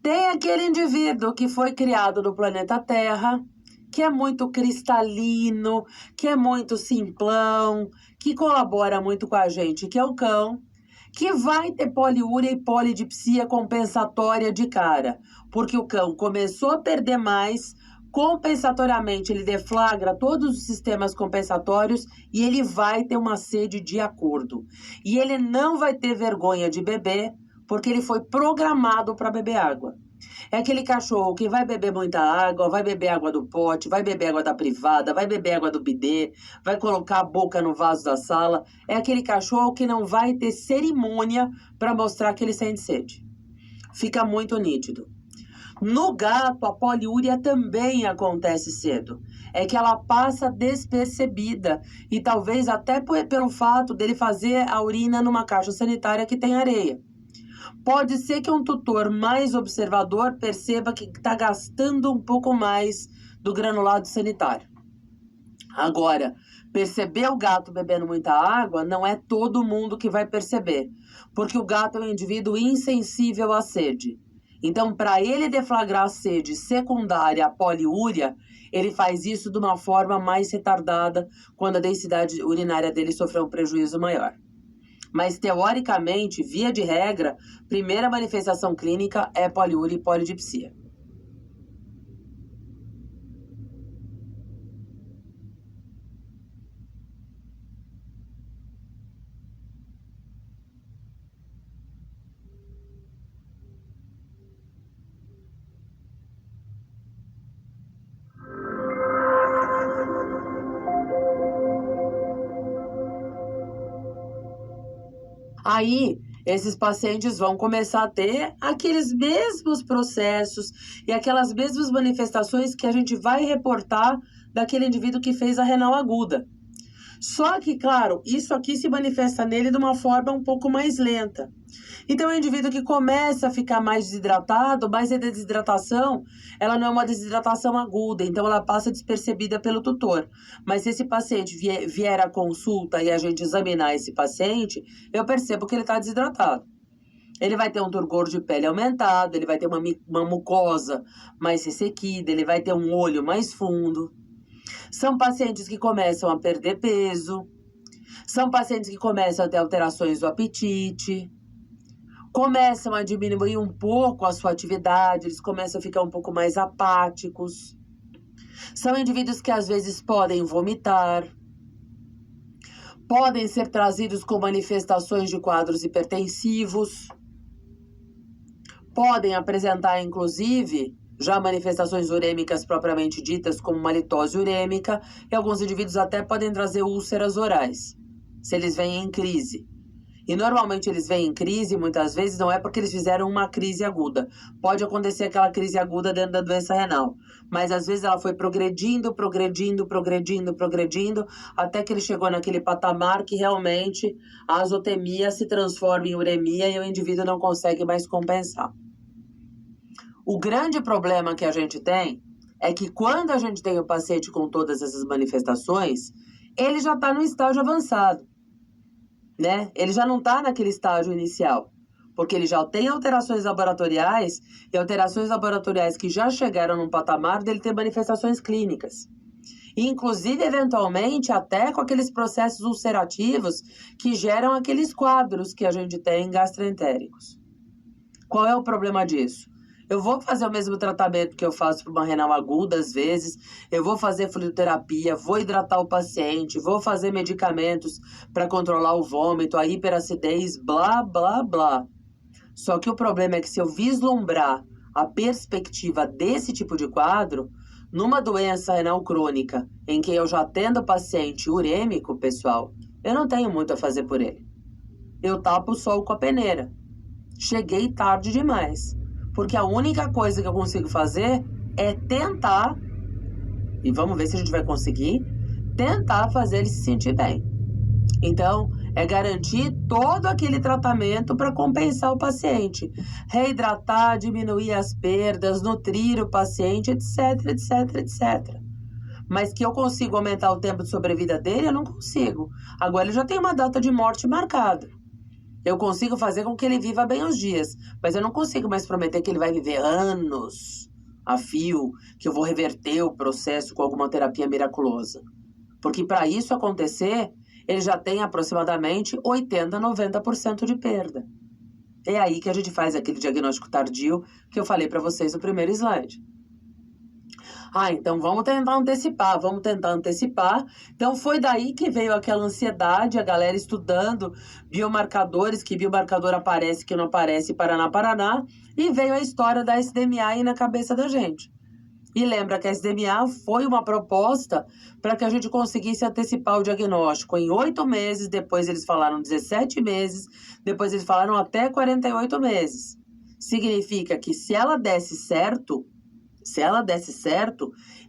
Tem aquele indivíduo que foi criado no planeta Terra, que é muito cristalino, que é muito simplão, que colabora muito com a gente, que é o cão, que vai ter poliúria e polidipsia compensatória de cara, porque o cão começou a perder mais, compensatoriamente ele deflagra todos os sistemas compensatórios e ele vai ter uma sede de acordo. E ele não vai ter vergonha de beber, porque ele foi programado para beber água. É aquele cachorro que vai beber muita água, vai beber água do pote, vai beber água da privada, vai beber água do bidê, vai colocar a boca no vaso da sala. É aquele cachorro que não vai ter cerimônia para mostrar que ele sente sede. Fica muito nítido. No gato, a poliúria também acontece cedo. É que ela passa despercebida e talvez até pelo fato dele fazer a urina numa caixa sanitária que tem areia. Pode ser que um tutor mais observador perceba que está gastando um pouco mais do granulado sanitário. Agora, perceber o gato bebendo muita água não é todo mundo que vai perceber, porque o gato é um indivíduo insensível à sede. Então, para ele deflagrar a sede secundária à poliúria, ele faz isso de uma forma mais retardada, quando a densidade urinária dele sofreu um prejuízo maior. Mas, teoricamente, via de regra, primeira manifestação clínica é poliúria e polidipsia. Aí, esses pacientes vão começar a ter aqueles mesmos processos e aquelas mesmas manifestações que a gente vai reportar daquele indivíduo que fez a renal aguda. Só que, claro, isso aqui se manifesta nele de uma forma um pouco mais lenta. Então, é um indivíduo que começa a ficar mais desidratado, mas a desidratação, ela não é uma desidratação aguda, então ela passa despercebida pelo tutor. Mas se esse paciente vier à consulta e a gente examinar esse paciente, eu percebo que ele está desidratado. Ele vai ter um turgor de pele aumentado, ele vai ter uma mucosa mais ressequida, ele vai ter um olho mais fundo. São pacientes que começam a perder peso, são pacientes que começam a ter alterações do apetite, começam a diminuir um pouco a sua atividade, eles começam a ficar um pouco mais apáticos. São indivíduos que às vezes podem vomitar, podem ser trazidos com manifestações de quadros hipertensivos, podem apresentar, inclusive, já manifestações urêmicas propriamente ditas, como uma litose urêmica, e alguns indivíduos até podem trazer úlceras orais, se eles vêm em crise. E normalmente eles vêm em crise, muitas vezes, não é porque eles fizeram uma crise aguda. Pode acontecer aquela crise aguda dentro da doença renal. Mas às vezes ela foi progredindo, até que ele chegou naquele patamar que realmente a azotemia se transforma em uremia e o indivíduo não consegue mais compensar. O grande problema que a gente tem é que quando a gente tem o paciente com todas essas manifestações, ele já está no estágio avançado. Né? Ele já não está naquele estágio inicial, porque ele já tem alterações laboratoriais e alterações laboratoriais que já chegaram num patamar dele ter manifestações clínicas. Inclusive, eventualmente, até com aqueles processos ulcerativos que geram aqueles quadros que a gente tem gastroentéricos. Qual é o problema disso? Eu vou fazer o mesmo tratamento que eu faço para uma renal aguda, às vezes. Eu vou fazer fluidoterapia, vou hidratar o paciente, vou fazer medicamentos para controlar o vômito, a hiperacidez, blá, blá, blá. Só que o problema é que se eu vislumbrar a perspectiva desse tipo de quadro, numa doença renal crônica, em que eu já atendo paciente urêmico, pessoal, eu não tenho muito a fazer por ele. Eu tapo o sol com a peneira. Cheguei tarde demais. Porque a única coisa que eu consigo fazer é tentar, e vamos ver se a gente vai conseguir, tentar fazer ele se sentir bem. Então, é garantir todo aquele tratamento para compensar o paciente. Reidratar, diminuir as perdas, nutrir o paciente, etc, etc, etc. Mas que eu consigo aumentar o tempo de sobrevida dele, eu não consigo. Agora ele já tem uma data de morte marcada. Eu consigo fazer com que ele viva bem os dias, mas eu não consigo mais prometer que ele vai viver anos a fio, que eu vou reverter o processo com alguma terapia miraculosa. Porque para isso acontecer, ele já tem aproximadamente 80, 90% de perda. É aí que a gente faz aquele diagnóstico tardio que eu falei para vocês no primeiro slide. Então vamos tentar antecipar. Então foi daí que veio aquela ansiedade, a galera estudando biomarcadores, que biomarcador aparece, que não aparece, Paraná, e veio a história da SDMA aí na cabeça da gente. E lembra que a SDMA foi uma proposta para que a gente conseguisse antecipar o diagnóstico em 8 meses, depois eles falaram 17 meses, depois eles falaram até 48 meses. Significa que se ela desse certo,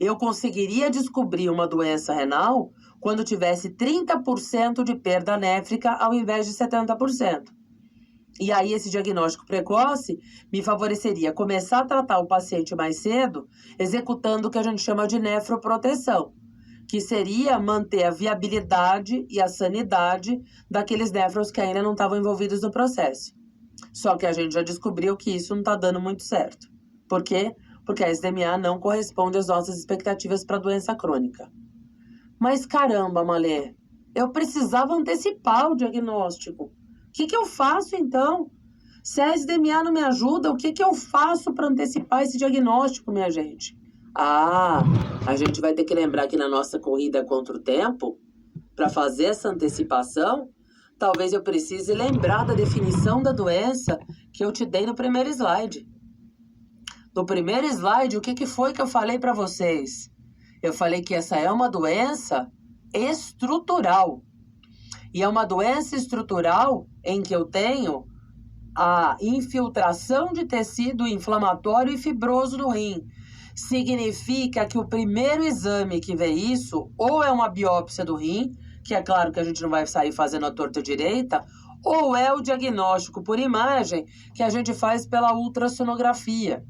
eu conseguiria descobrir uma doença renal quando tivesse 30% de perda néfrica ao invés de 70%. E aí esse diagnóstico precoce me favoreceria começar a tratar o paciente mais cedo, executando o que a gente chama de nefroproteção, que seria manter a viabilidade e a sanidade daqueles néfrons que ainda não estavam envolvidos no processo. Só que a gente já descobriu que isso não está dando muito certo. Por quê? Porque a SDMA não corresponde às nossas expectativas para doença crônica. Mas caramba, Malê, eu precisava antecipar o diagnóstico. O que eu faço então? Se a SDMA não me ajuda, o que eu faço para antecipar esse diagnóstico, minha gente? A gente vai ter que lembrar que na nossa corrida contra o tempo, para fazer essa antecipação, talvez eu precise lembrar da definição da doença que eu te dei no primeiro slide. No primeiro slide, o que foi que eu falei para vocês? Eu falei que essa é uma doença estrutural. E é uma doença estrutural em que eu tenho a infiltração de tecido inflamatório e fibroso no rim. Significa que o primeiro exame que vê isso, ou é uma biópsia do rim, que é claro que a gente não vai sair fazendo a torta direita, ou é o diagnóstico por imagem que a gente faz pela ultrassonografia.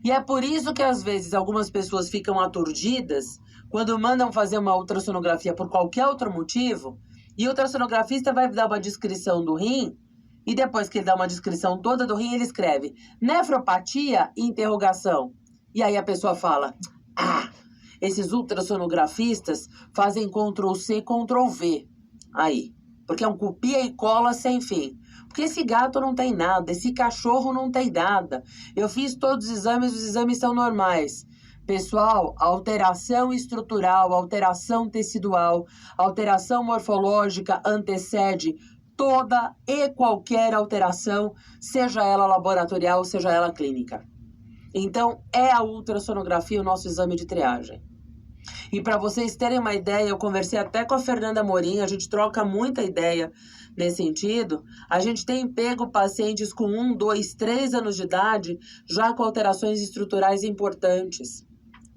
E é por isso que, às vezes, algumas pessoas ficam aturdidas quando mandam fazer uma ultrassonografia por qualquer outro motivo, e o ultrassonografista vai dar uma descrição do rim, e depois que ele dá uma descrição toda do rim, ele escreve nefropatia, interrogação. E aí a pessoa fala, esses ultrassonografistas fazem Ctrl+C, Ctrl+V. Aí, porque é um copia e cola sem fim. Porque esse gato não tem nada, esse cachorro não tem nada. Eu fiz todos os exames são normais. Pessoal, alteração estrutural, alteração tecidual, alteração morfológica antecede toda e qualquer alteração, seja ela laboratorial, seja ela clínica. Então, é a ultrassonografia o nosso exame de triagem. E para vocês terem uma ideia, eu conversei até com a Fernanda Morim, a gente troca muita ideia nesse sentido. A gente tem pego pacientes com 1, 2, 3 anos de idade, já com alterações estruturais importantes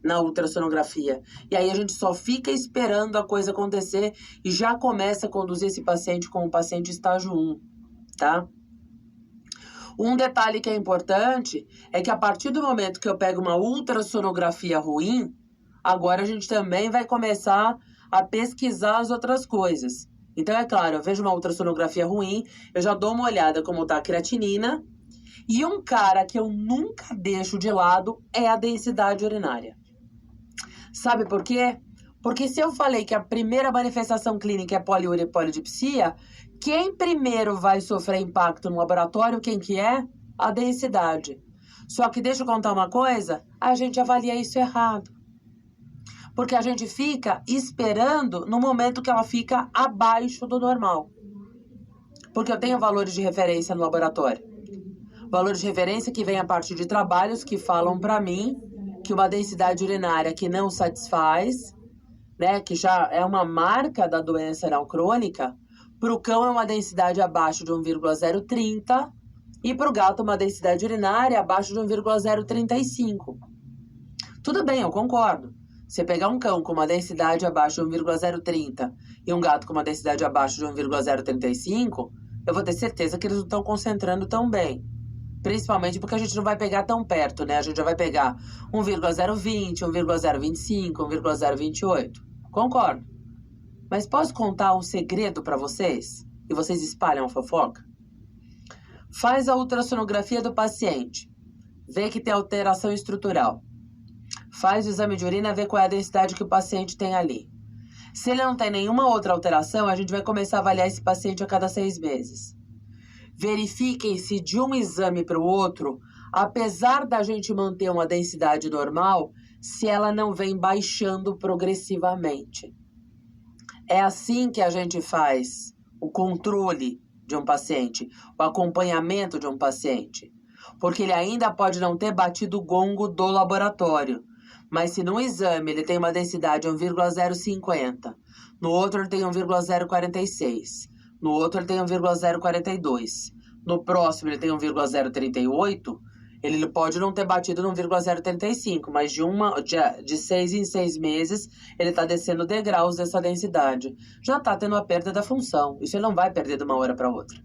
na ultrassonografia. E aí a gente só fica esperando a coisa acontecer e já começa a conduzir esse paciente como paciente estágio 1, tá? Um detalhe que é importante é que a partir do momento que eu pego uma ultrassonografia ruim, agora a gente também vai começar a pesquisar as outras coisas. Então, é claro, eu vejo uma ultrassonografia ruim, eu já dou uma olhada como está a creatinina. E um cara que eu nunca deixo de lado é a densidade urinária. Sabe por quê? Porque se eu falei que a primeira manifestação clínica é poliúria e polidipsia, quem primeiro vai sofrer impacto no laboratório, quem que é? A densidade. Só que deixa eu contar uma coisa, a gente avalia isso errado. Porque a gente fica esperando no momento que ela fica abaixo do normal. Porque eu tenho valores de referência no laboratório. Valores de referência que vêm a partir de trabalhos que falam para mim que uma densidade urinária que não satisfaz, né, que já é uma marca da doença renal crônica, para o cão é uma densidade abaixo de 1,030 e para o gato uma densidade urinária abaixo de 1,035. Tudo bem, eu concordo. Você pegar um cão com uma densidade abaixo de 1,030 e um gato com uma densidade abaixo de 1,035, eu vou ter certeza que eles não estão concentrando tão bem. Principalmente porque a gente não vai pegar tão perto, né? A gente já vai pegar 1,020, 1,025, 1,028. Concordo. Mas posso contar um segredo para vocês? E vocês espalham a fofoca? Faz a ultrassonografia do paciente. vê que tem alteração estrutural. Faz o exame de urina, vê qual é a densidade que o paciente tem ali. Se ele não tem nenhuma outra alteração, a gente vai começar a avaliar esse paciente a cada 6 meses. Verifiquem se de um exame para o outro, apesar da gente manter uma densidade normal, se ela não vem baixando progressivamente. É assim que a gente faz o controle de um paciente, o acompanhamento de um paciente. Porque ele ainda pode não ter batido o gongo do laboratório. Mas se no exame ele tem uma densidade de 1,050, no outro ele tem 1,046, no outro ele tem 1,042, no próximo ele tem 1,038, ele pode não ter batido no 1,035, mas de 6 em 6 meses ele está descendo degraus dessa densidade. Já está tendo a perda da função. Isso ele não vai perder de uma hora para outra.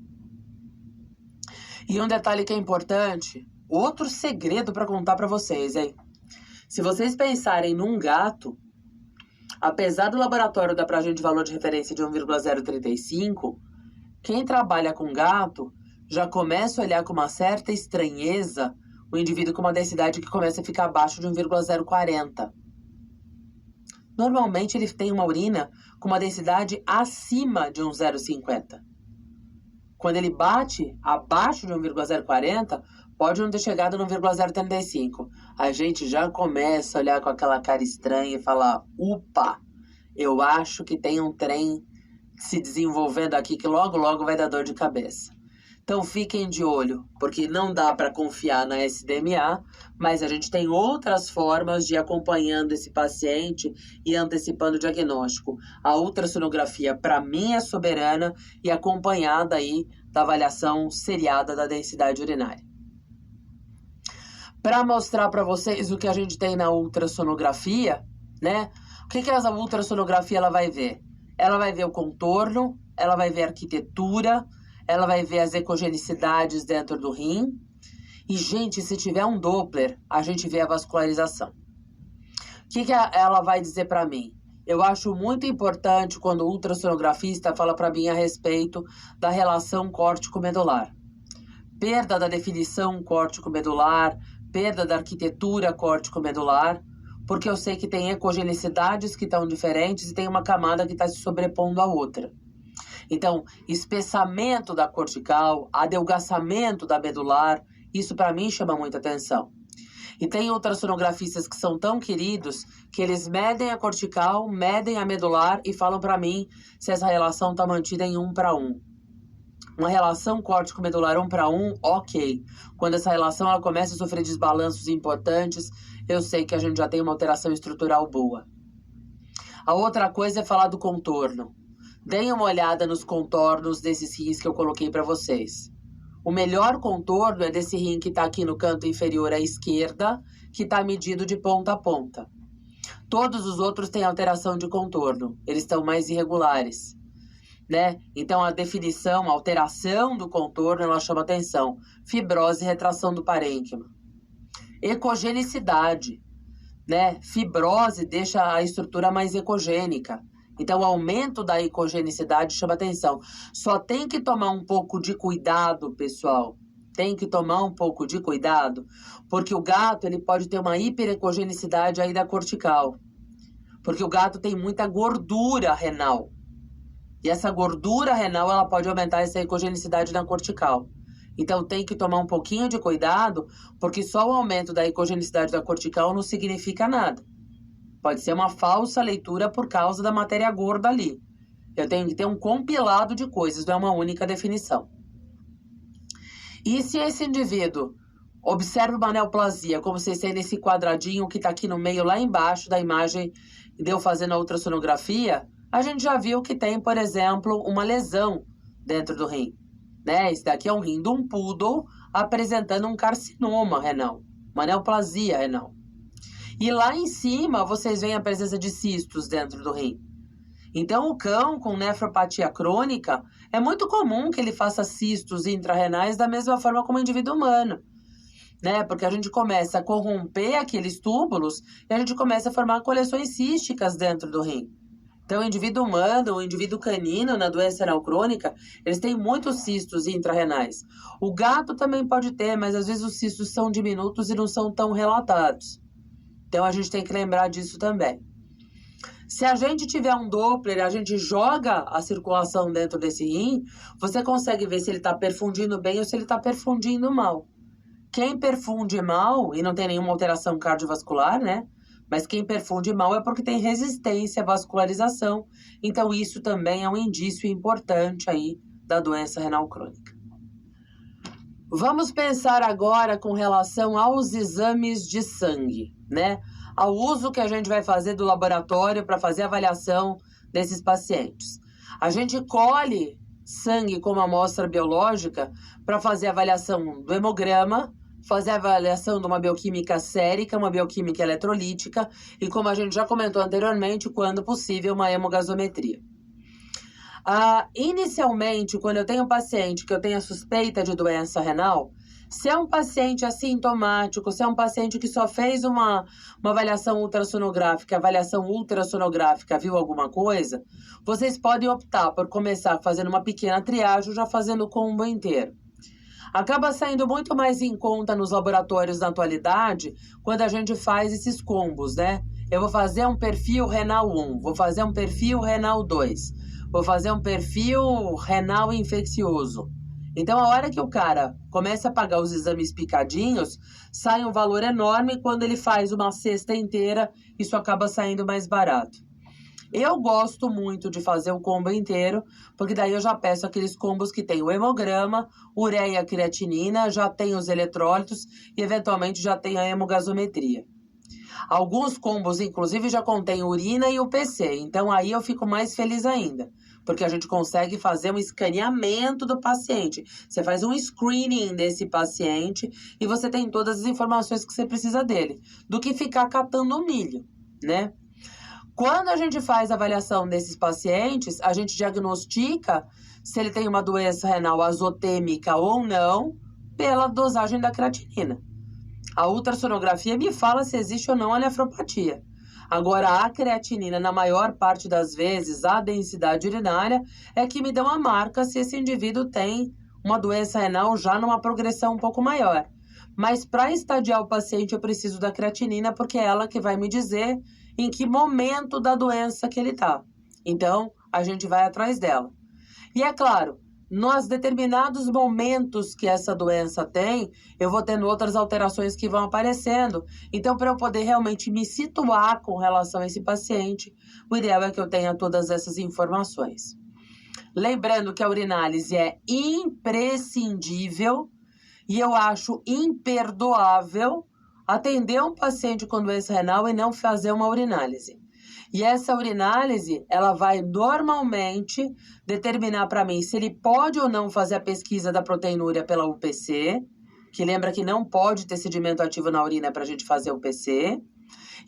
E um detalhe que é importante, outro segredo para contar para vocês, hein? Se vocês pensarem num gato, apesar do laboratório dar pra gente valor de referência de 1,035, quem trabalha com gato já começa a olhar com uma certa estranheza o indivíduo com uma densidade que começa a ficar abaixo de 1,040. Normalmente ele tem uma urina com uma densidade acima de 1,050. Quando ele bate abaixo de 1,040, pode não ter chegado no 1,035. A gente já começa a olhar com aquela cara estranha e falar, upa, eu acho que tem um trem se desenvolvendo aqui que logo, logo vai dar dor de cabeça. Então fiquem de olho, porque não dá para confiar na SDMA, mas a gente tem outras formas de ir acompanhando esse paciente e antecipando o diagnóstico. A ultrassonografia, para mim, é soberana e acompanhada aí da avaliação seriada da densidade urinária. Para mostrar para vocês o que a gente tem na ultrassonografia, né? O que a ultrassonografia ela vai ver? Ela vai ver o contorno, ela vai ver a arquitetura, ela vai ver as ecogenicidades dentro do rim. E, gente, se tiver um Doppler, a gente vê a vascularização. O que ela vai dizer para mim? Eu acho muito importante quando o ultrassonografista fala para mim a respeito da relação córtico-medular. Perda da definição córtico-medular, perda da arquitetura córtico-medular, porque eu sei que tem ecogenicidades que estão diferentes e tem uma camada que está se sobrepondo à outra. Então, espessamento da cortical, adelgaçamento da medular, isso para mim chama muita atenção. E tem ultrassonografistas que são tão queridos que eles medem a cortical, medem a medular e falam para mim se essa relação está mantida em 1:1. Uma relação córtico-medular 1:1, ok. Quando essa relação ela começa a sofrer desbalanços importantes, eu sei que a gente já tem uma alteração estrutural boa. A outra coisa é falar do contorno. Deem uma olhada nos contornos desses rins que eu coloquei para vocês. O melhor contorno é desse rim que está aqui no canto inferior à esquerda, que está medido de ponta a ponta. Todos os outros têm alteração de contorno, eles estão mais irregulares, né? Então a definição, a alteração do contorno, ela chama atenção. Fibrose e retração do parênquima. Ecogenicidade, né? Fibrose deixa a estrutura mais ecogênica. Então, o aumento da ecogenicidade chama atenção. Só tem que tomar um pouco de cuidado, pessoal. Tem que tomar um pouco de cuidado, porque o gato ele pode ter uma hiperecogenicidade aí da cortical. Porque o gato tem muita gordura renal. E essa gordura renal ela pode aumentar essa ecogenicidade na cortical. Então, tem que tomar um pouquinho de cuidado, porque só o aumento da ecogenicidade da cortical não significa nada. Pode ser uma falsa leitura por causa da matéria gorda ali. Eu tenho que ter um compilado de coisas, não é uma única definição. E se esse indivíduo observa uma neoplasia, como vocês têm nesse quadradinho que está aqui no meio, lá embaixo da imagem de eu fazendo a ultrassonografia, a gente já viu que tem, por exemplo, uma lesão dentro do rim. Né? Esse daqui é um rim de um poodle apresentando um carcinoma renal, uma neoplasia renal. E lá em cima, vocês veem a presença de cistos dentro do rim. Então, o cão com nefropatia crônica, é muito comum que ele faça cistos intrarrenais da mesma forma como o indivíduo humano. Né? Porque a gente começa a corromper aqueles túbulos e a gente começa a formar coleções císticas dentro do rim. Então, o indivíduo humano, o indivíduo canino na doença renal crônica, eles têm muitos cistos intrarrenais. O gato também pode ter, mas às vezes os cistos são diminutos e não são tão relatados. Então, a gente tem que lembrar disso também. Se a gente tiver um Doppler, a gente joga a circulação dentro desse rim, você consegue ver se ele está perfundindo bem ou se ele está perfundindo mal. Quem perfunde mal, e não tem nenhuma alteração cardiovascular, né? Mas quem perfunde mal é porque tem resistência à vascularização. Então, isso também é um indício importante aí da doença renal crônica. Vamos pensar agora com relação aos exames de sangue, né? Ao uso que a gente vai fazer do laboratório para fazer a avaliação desses pacientes. A gente colhe sangue como amostra biológica para fazer a avaliação do hemograma, fazer a avaliação de uma bioquímica sérica, uma bioquímica eletrolítica e, como a gente já comentou anteriormente, quando possível, uma hemogasometria. Inicialmente, quando eu tenho um paciente que eu tenho a suspeita de doença renal, se é um paciente assintomático, se é um paciente que só fez uma avaliação ultrassonográfica, viu alguma coisa, vocês podem optar por começar fazendo uma pequena triagem, já fazendo o combo inteiro. Acaba saindo muito mais em conta nos laboratórios na atualidade quando a gente faz esses combos, né? Eu vou fazer um perfil renal 1, vou fazer um perfil renal 2, vou fazer um perfil renal infeccioso. Então, a hora que o cara começa a pagar os exames picadinhos, sai um valor enorme e quando ele faz uma cesta inteira, isso acaba saindo mais barato. Eu gosto muito de fazer o combo inteiro, porque daí eu já peço aqueles combos que tem o hemograma, ureia, creatinina, já tem os eletrólitos e eventualmente já tem a hemogasometria. Alguns combos, inclusive, já contém urina e o PC, então aí eu fico mais feliz ainda, porque a gente consegue fazer um escaneamento do paciente. Você faz um screening desse paciente e você tem todas as informações que você precisa dele, do que ficar catando milho, né? Quando a gente faz a avaliação desses pacientes, a gente diagnostica se ele tem uma doença renal azotêmica ou não pela dosagem da creatinina. A ultrassonografia me fala se existe ou não a nefropatia. Agora, a creatinina, na maior parte das vezes, a densidade urinária, é que me dá uma marca se esse indivíduo tem uma doença renal já numa progressão um pouco maior. Mas para estadiar o paciente, eu preciso da creatinina, porque é ela que vai me dizer em que momento da doença que ele está. Então, a gente vai atrás dela. E é claro, nos determinados momentos que essa doença tem, eu vou tendo outras alterações que vão aparecendo. Então, para eu poder realmente me situar com relação a esse paciente, o ideal é que eu tenha todas essas informações. Lembrando que a urinálise é imprescindível e eu acho imperdoável atender um paciente com doença renal e não fazer uma urinálise. E essa urinálise, ela vai normalmente determinar para mim se ele pode ou não fazer a pesquisa da proteinúria pela UPC, que lembra que não pode ter sedimento ativo na urina para a gente fazer o UPC.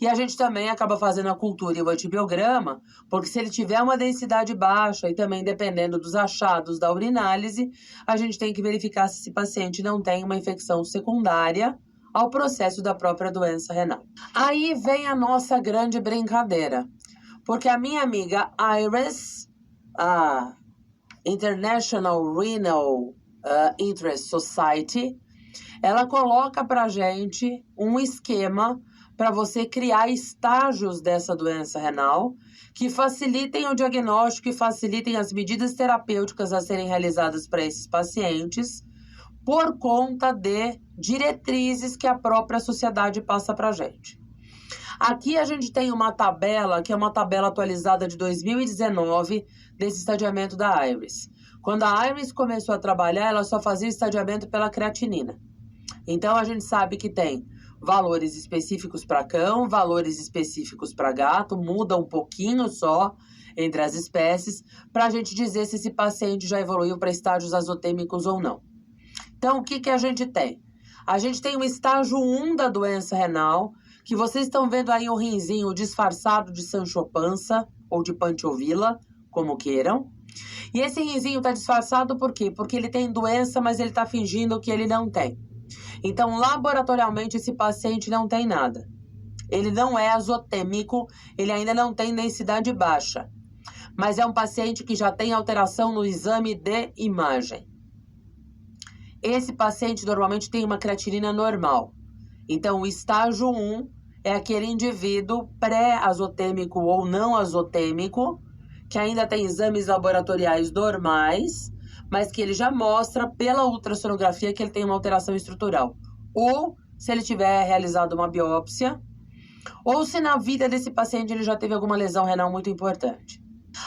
E a gente também acaba fazendo a cultura e o antibiograma, porque se ele tiver uma densidade baixa e também dependendo dos achados da urinálise, a gente tem que verificar se esse paciente não tem uma infecção secundária ao processo da própria doença renal. Aí vem a nossa grande brincadeira, porque a minha amiga Iris, a International Renal Interest Society, ela coloca pra gente um esquema para você criar estágios dessa doença renal que facilitem o diagnóstico e facilitem as medidas terapêuticas a serem realizadas para esses pacientes, por conta de diretrizes que a própria sociedade passa para a gente. Aqui a gente tem uma tabela, que é uma tabela atualizada de 2019, desse estadiamento da Iris. Quando a Iris começou a trabalhar, ela só fazia o estadiamento pela creatinina. Então, a gente sabe que tem valores específicos para cão, valores específicos para gato, muda um pouquinho só entre as espécies, para a gente dizer se esse paciente já evoluiu para estágios azotêmicos ou não. Então, o que a gente tem? A gente tem o estágio 1 da doença renal, que vocês estão vendo aí um rinzinho disfarçado de Sancho Panza ou de Panchovila, como queiram. E esse rinzinho está disfarçado por quê? Porque ele tem doença, mas ele está fingindo que ele não tem. Então, laboratorialmente, esse paciente não tem nada. Ele não é azotêmico, ele ainda não tem densidade baixa. mas é um paciente que já tem alteração no exame de imagem. Esse paciente normalmente tem uma creatinina normal. Então, o estágio 1 é aquele indivíduo pré-azotêmico ou não azotêmico, que ainda tem exames laboratoriais normais, mas que ele já mostra pela ultrassonografia que ele tem uma alteração estrutural. Ou se ele tiver realizado uma biópsia, ou se na vida desse paciente ele já teve alguma lesão renal muito importante.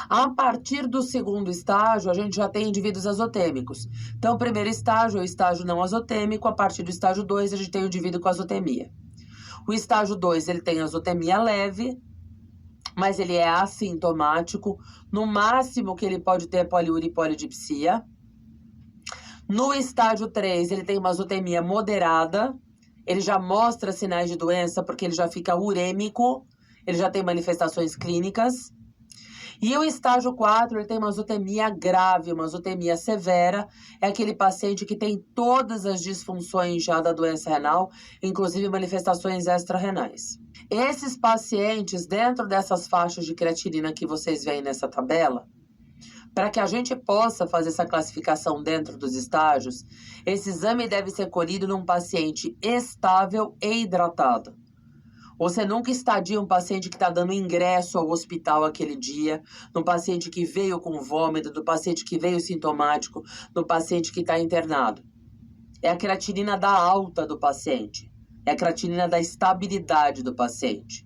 A partir do segundo estágio, a gente já tem indivíduos azotêmicos. Então, o primeiro estágio é o estágio não azotêmico, a partir do estágio 2 a gente tem o indivíduo com azotemia. O estágio 2 ele tem azotemia leve, mas ele é assintomático. No máximo que ele pode ter poliúria e polidipsia. No estágio 3 ele tem uma azotemia moderada, ele já mostra sinais de doença porque ele já fica urêmico, ele já tem manifestações clínicas. E o estágio 4, ele tem uma azotemia grave, uma azotemia severa. É aquele paciente que tem todas as disfunções já da doença renal, inclusive manifestações extra-renais. Esses pacientes, dentro dessas faixas de creatinina que vocês veem nessa tabela, para que a gente possa fazer essa classificação dentro dos estágios, esse exame deve ser colhido num paciente estável e hidratado. Você nunca estadia um paciente que está dando ingresso ao hospital aquele dia, no paciente que veio com vômito, no paciente que veio sintomático, no paciente que está internado. É a creatinina da alta do paciente. É a creatinina da estabilidade do paciente.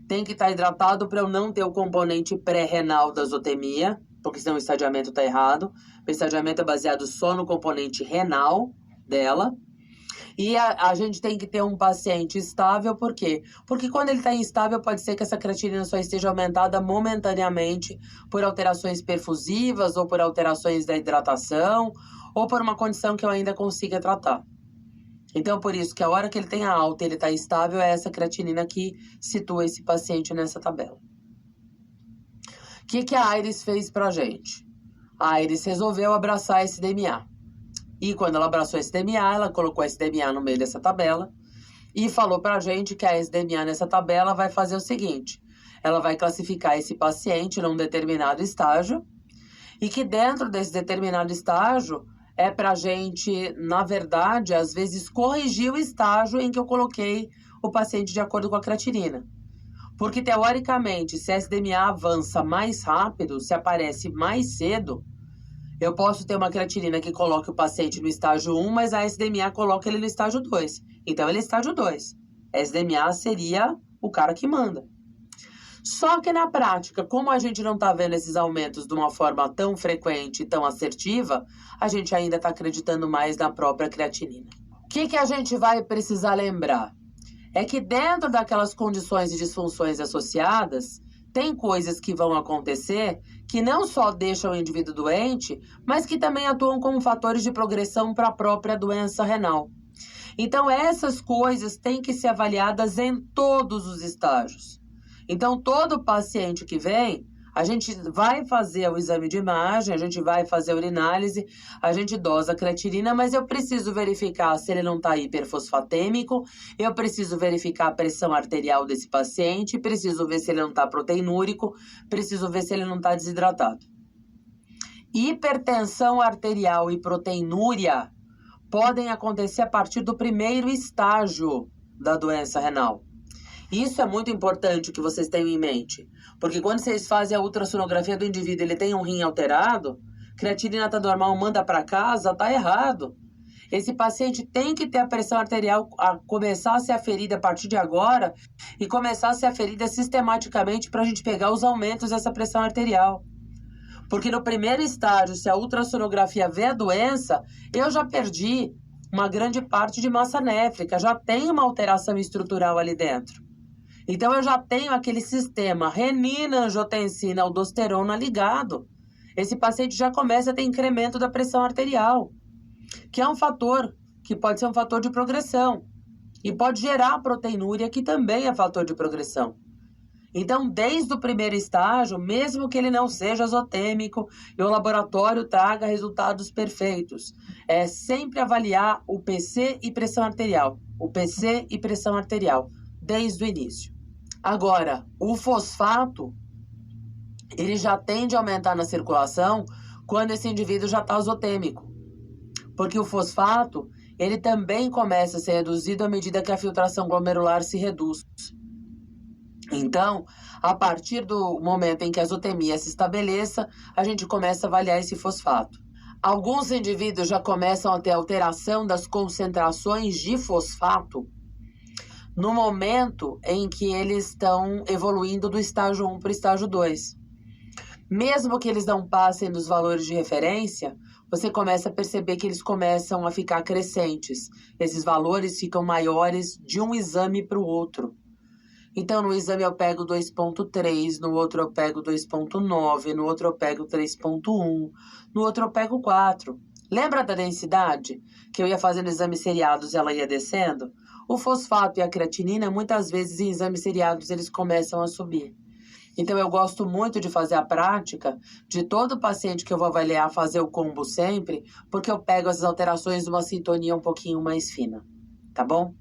Tem que estar hidratado para eu não ter o componente pré-renal da azotemia, porque senão o estadiamento está errado. O estadiamento é baseado só no componente renal dela. E a gente tem que ter um paciente estável, por quê? Porque quando ele está instável, pode ser que essa creatinina só esteja aumentada momentaneamente por alterações perfusivas, ou por alterações da hidratação, ou por uma condição que eu ainda consiga tratar. Então, por isso que a hora que ele tem a alta e ele está estável, é essa creatinina que situa esse paciente nessa tabela. O que a Iris fez pra gente? A Iris resolveu abraçar esse DMA. E quando ela abraçou esse DMA, ela colocou esse DMA no meio dessa tabela e falou pra gente que a SDMA nessa tabela vai fazer o seguinte: ela vai classificar esse paciente num determinado estágio e que dentro desse determinado estágio é pra gente, na verdade, às vezes corrigir o estágio em que eu coloquei o paciente de acordo com a creatinina. Porque, teoricamente, se a SDMA avança mais rápido, se aparece mais cedo, eu posso ter uma creatinina que coloque o paciente no estágio 1, mas a SDMA coloca ele no estágio 2. Então, ele é estágio 2. A SDMA seria o cara que manda. Só que na prática, como a gente não está vendo esses aumentos de uma forma tão frequente e tão assertiva, a gente ainda está acreditando mais na própria creatinina. O que a gente vai precisar lembrar? É que dentro daquelas condições e disfunções associadas, tem coisas que vão acontecer que não só deixam o indivíduo doente, mas que também atuam como fatores de progressão para a própria doença renal. Então, essas coisas têm que ser avaliadas em todos os estágios. Então, todo paciente que vem, a gente vai fazer o exame de imagem, a gente vai fazer a urinálise, a gente dosa a creatinina, mas eu preciso verificar se ele não está hiperfosfatêmico, eu preciso verificar a pressão arterial desse paciente, preciso ver se ele não está proteinúrico, preciso ver se ele não está desidratado. Hipertensão arterial e proteinúria podem acontecer a partir do primeiro estágio da doença renal. Isso é muito importante que vocês tenham em mente, porque quando vocês fazem a ultrassonografia do indivíduo, ele tem um rim alterado, creatinina está normal, manda para casa, está errado. Esse paciente tem que ter a pressão arterial a começar a ser aferida a partir de agora e começar a ser aferida sistematicamente para a gente pegar os aumentos dessa pressão arterial. Porque no primeiro estágio, se a ultrassonografia vê a doença, eu já perdi uma grande parte de massa néfrica, já tem uma alteração estrutural ali dentro. Então, eu já tenho aquele sistema renina, angiotensina, aldosterona ligado. Esse paciente já começa a ter incremento da pressão arterial, que é um fator, que pode ser um fator de progressão. E pode gerar proteinúria, que também é fator de progressão. Então, desde o primeiro estágio, mesmo que ele não seja azotêmico e o laboratório traga resultados perfeitos, é sempre avaliar o PC e pressão arterial. O PC e pressão arterial, desde o início. Agora, o fosfato, ele já tende a aumentar na circulação quando esse indivíduo já está azotêmico. Porque o fosfato, ele também começa a ser reduzido à medida que a filtração glomerular se reduz. Então, a partir do momento em que a azotemia se estabeleça, a gente começa a avaliar esse fosfato. Alguns indivíduos já começam a ter alteração das concentrações de fosfato no momento em que eles estão evoluindo do estágio 1 para o estágio 2. Mesmo que eles não passem dos valores de referência, você começa a perceber que eles começam a ficar crescentes. Esses valores ficam maiores de um exame para o outro. Então, no exame eu pego 2,3, no outro eu pego 2,9, no outro eu pego 3,1, no outro eu pego 4. Lembra da densidade? Que eu ia fazendo exames seriados e ela ia descendo? O fosfato e a creatinina, muitas vezes em exames seriados, eles começam a subir. Então, eu gosto muito de fazer a prática de todo paciente que eu vou avaliar fazer o combo sempre, porque eu pego essas alterações de uma sintonia um pouquinho mais fina, tá bom?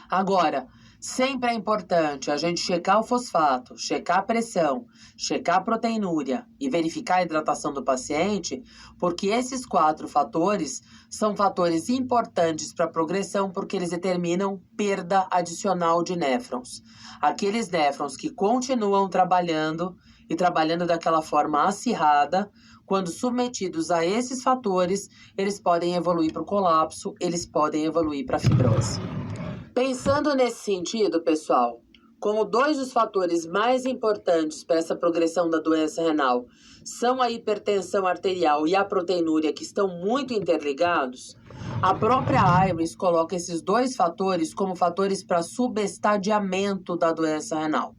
Agora, sempre é importante a gente checar o fosfato, checar a pressão, checar a proteinúria e verificar a hidratação do paciente, porque esses 4 fatores são fatores importantes para a progressão, porque eles determinam perda adicional de néfrons. Aqueles néfrons que continuam trabalhando e trabalhando daquela forma acirrada, quando submetidos a esses fatores, eles podem evoluir para o colapso, eles podem evoluir para a fibrose. Pensando nesse sentido, pessoal, como 2 dos fatores mais importantes para essa progressão da doença renal são a hipertensão arterial e a proteinúria, que estão muito interligados, a própria IRIS coloca esses 2 fatores como fatores para subestadiamento da doença renal.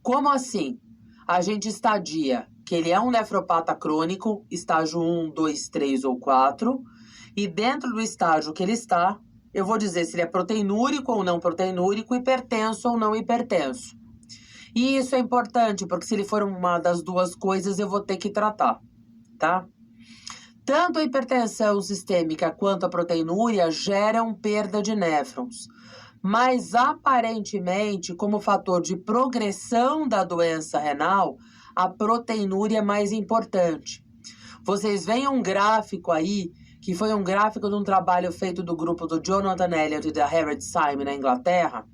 Como assim? A gente estadia que ele é um nefropata crônico, estágio 1, 2, 3 ou 4, e dentro do estágio que ele está, eu vou dizer se ele é proteinúrico ou não proteinúrico, hipertenso ou não hipertenso. E isso é importante, porque se ele for uma das 2 coisas, eu vou ter que tratar, tá? Tanto a hipertensão sistêmica quanto a proteinúria geram perda de néfrons. Mas, aparentemente, como fator de progressão da doença renal, a proteinúria é mais importante. Vocês veem um gráfico aí, que foi um gráfico de um trabalho feito do grupo do Jonathan Elliott e da Harriet Simon na Inglaterra,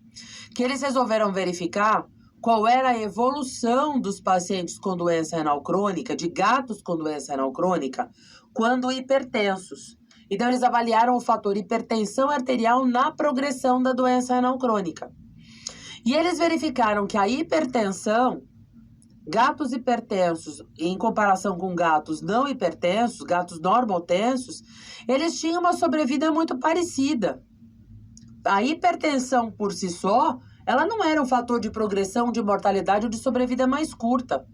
que eles resolveram verificar qual era a evolução dos pacientes com doença renal crônica, de gatos com doença renal crônica, quando hipertensos. Então, eles avaliaram o fator hipertensão arterial na progressão da doença renal crônica. E eles verificaram que a hipertensão, gatos hipertensos, em comparação com gatos não hipertensos, gatos normotensos, eles tinham uma sobrevida muito parecida. A hipertensão por si só, ela não era um fator de progressão, de mortalidade ou de sobrevida mais curta.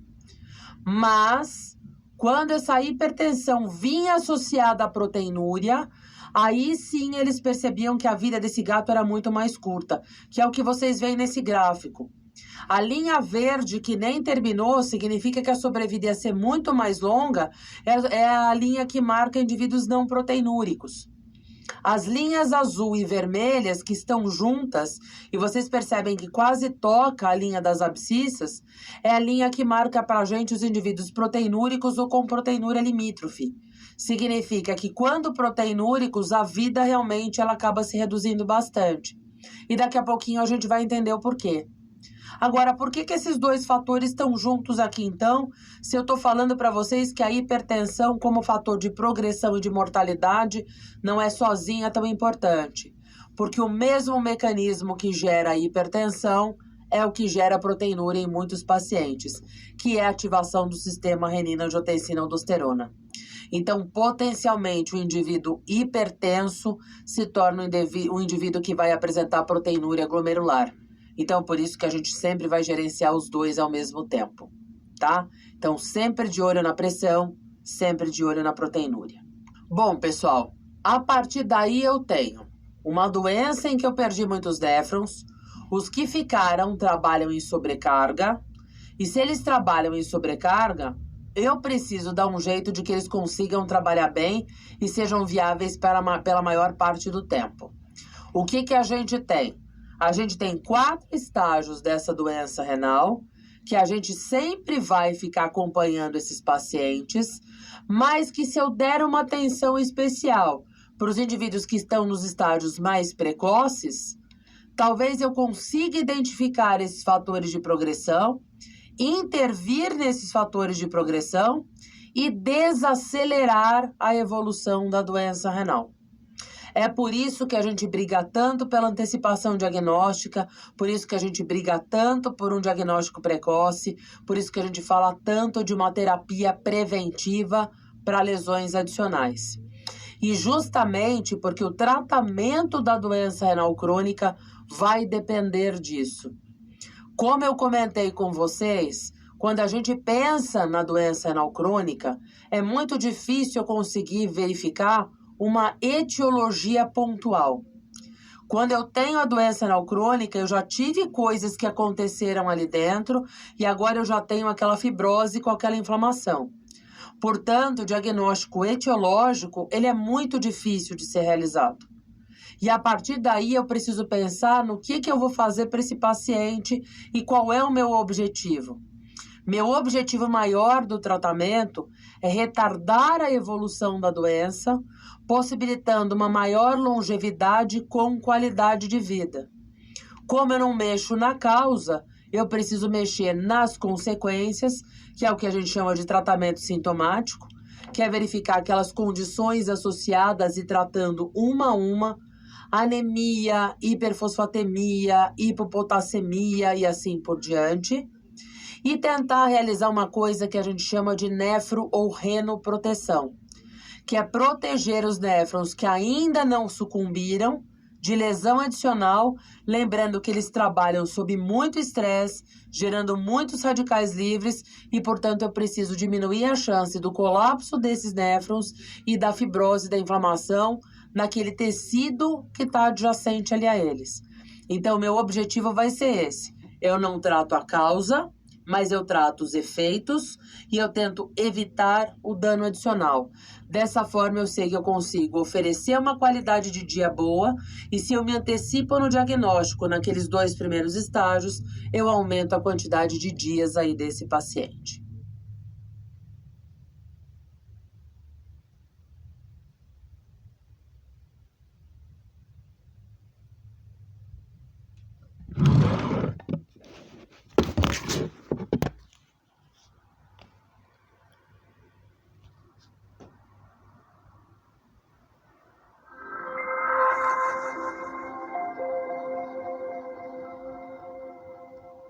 Mas, quando essa hipertensão vinha associada à proteinúria, aí sim eles percebiam que a vida desse gato era muito mais curta, que é o que vocês veem nesse gráfico. A linha verde, que nem terminou, significa que a sobrevida ia ser muito mais longa, é a linha que marca indivíduos não proteinúricos. As linhas azul e vermelhas que estão juntas, e vocês percebem que quase toca a linha das abscissas, é a linha que marca para a gente os indivíduos proteinúricos ou com proteinúria limítrofe. Significa que quando proteinúricos, a vida realmente ela acaba se reduzindo bastante. E daqui a pouquinho a gente vai entender o porquê. Agora, por que esses 2 fatores estão juntos aqui, então, se eu estou falando para vocês que a hipertensão como fator de progressão e de mortalidade não é sozinha tão importante? Porque o mesmo mecanismo que gera a hipertensão é o que gera a proteinúria em muitos pacientes, que é a ativação do sistema renina-angiotensina-aldosterona. Então, potencialmente, o indivíduo hipertenso se torna um indivíduo que vai apresentar proteinúria glomerular. Então, por isso que a gente sempre vai gerenciar os 2 ao mesmo tempo, tá? Então, sempre de olho na pressão, sempre de olho na proteinúria. Bom, pessoal, a partir daí eu tenho uma doença em que eu perdi muitos néfrons, os que ficaram trabalham em sobrecarga, e se eles trabalham em sobrecarga, eu preciso dar um jeito de que eles consigam trabalhar bem e sejam viáveis pela maior parte do tempo. O que a gente tem? A gente tem 4 estágios dessa doença renal, que a gente sempre vai ficar acompanhando esses pacientes, mas que se eu der uma atenção especial para os indivíduos que estão nos estágios mais precoces, talvez eu consiga identificar esses fatores de progressão, intervir nesses fatores de progressão e desacelerar a evolução da doença renal. É por isso que a gente briga tanto pela antecipação diagnóstica, por isso que a gente briga tanto por um diagnóstico precoce, por isso que a gente fala tanto de uma terapia preventiva para lesões adicionais. E justamente porque o tratamento da doença renal crônica vai depender disso. Como eu comentei com vocês, quando a gente pensa na doença renal crônica, é muito difícil conseguir verificar uma etiologia pontual. Quando eu tenho a doença renal crônica, eu já tive coisas que aconteceram ali dentro e agora eu já tenho aquela fibrose com aquela inflamação. Portanto, o diagnóstico etiológico, ele é muito difícil de ser realizado. E a partir daí eu preciso pensar no que eu vou fazer para esse paciente e qual é o meu objetivo. Meu objetivo maior do tratamento é retardar a evolução da doença, possibilitando uma maior longevidade com qualidade de vida. Como eu não mexo na causa, eu preciso mexer nas consequências, que é o que a gente chama de tratamento sintomático, que é verificar aquelas condições associadas e tratando uma a uma, anemia, hiperfosfatemia, hipopotassemia e assim por diante, e tentar realizar uma coisa que a gente chama de nefro ou renoproteção, que é proteger os néfrons que ainda não sucumbiram de lesão adicional, lembrando que eles trabalham sob muito estresse, gerando muitos radicais livres e, portanto, eu preciso diminuir a chance do colapso desses néfrons e da fibrose, da inflamação naquele tecido que está adjacente ali a eles. Então, meu objetivo vai ser esse. Eu não trato a causa, mas eu trato os efeitos e eu tento evitar o dano adicional. Dessa forma, eu sei que eu consigo oferecer uma qualidade de dia boa e se eu me antecipo no diagnóstico naqueles 2 primeiros estágios, eu aumento a quantidade de dias aí desse paciente.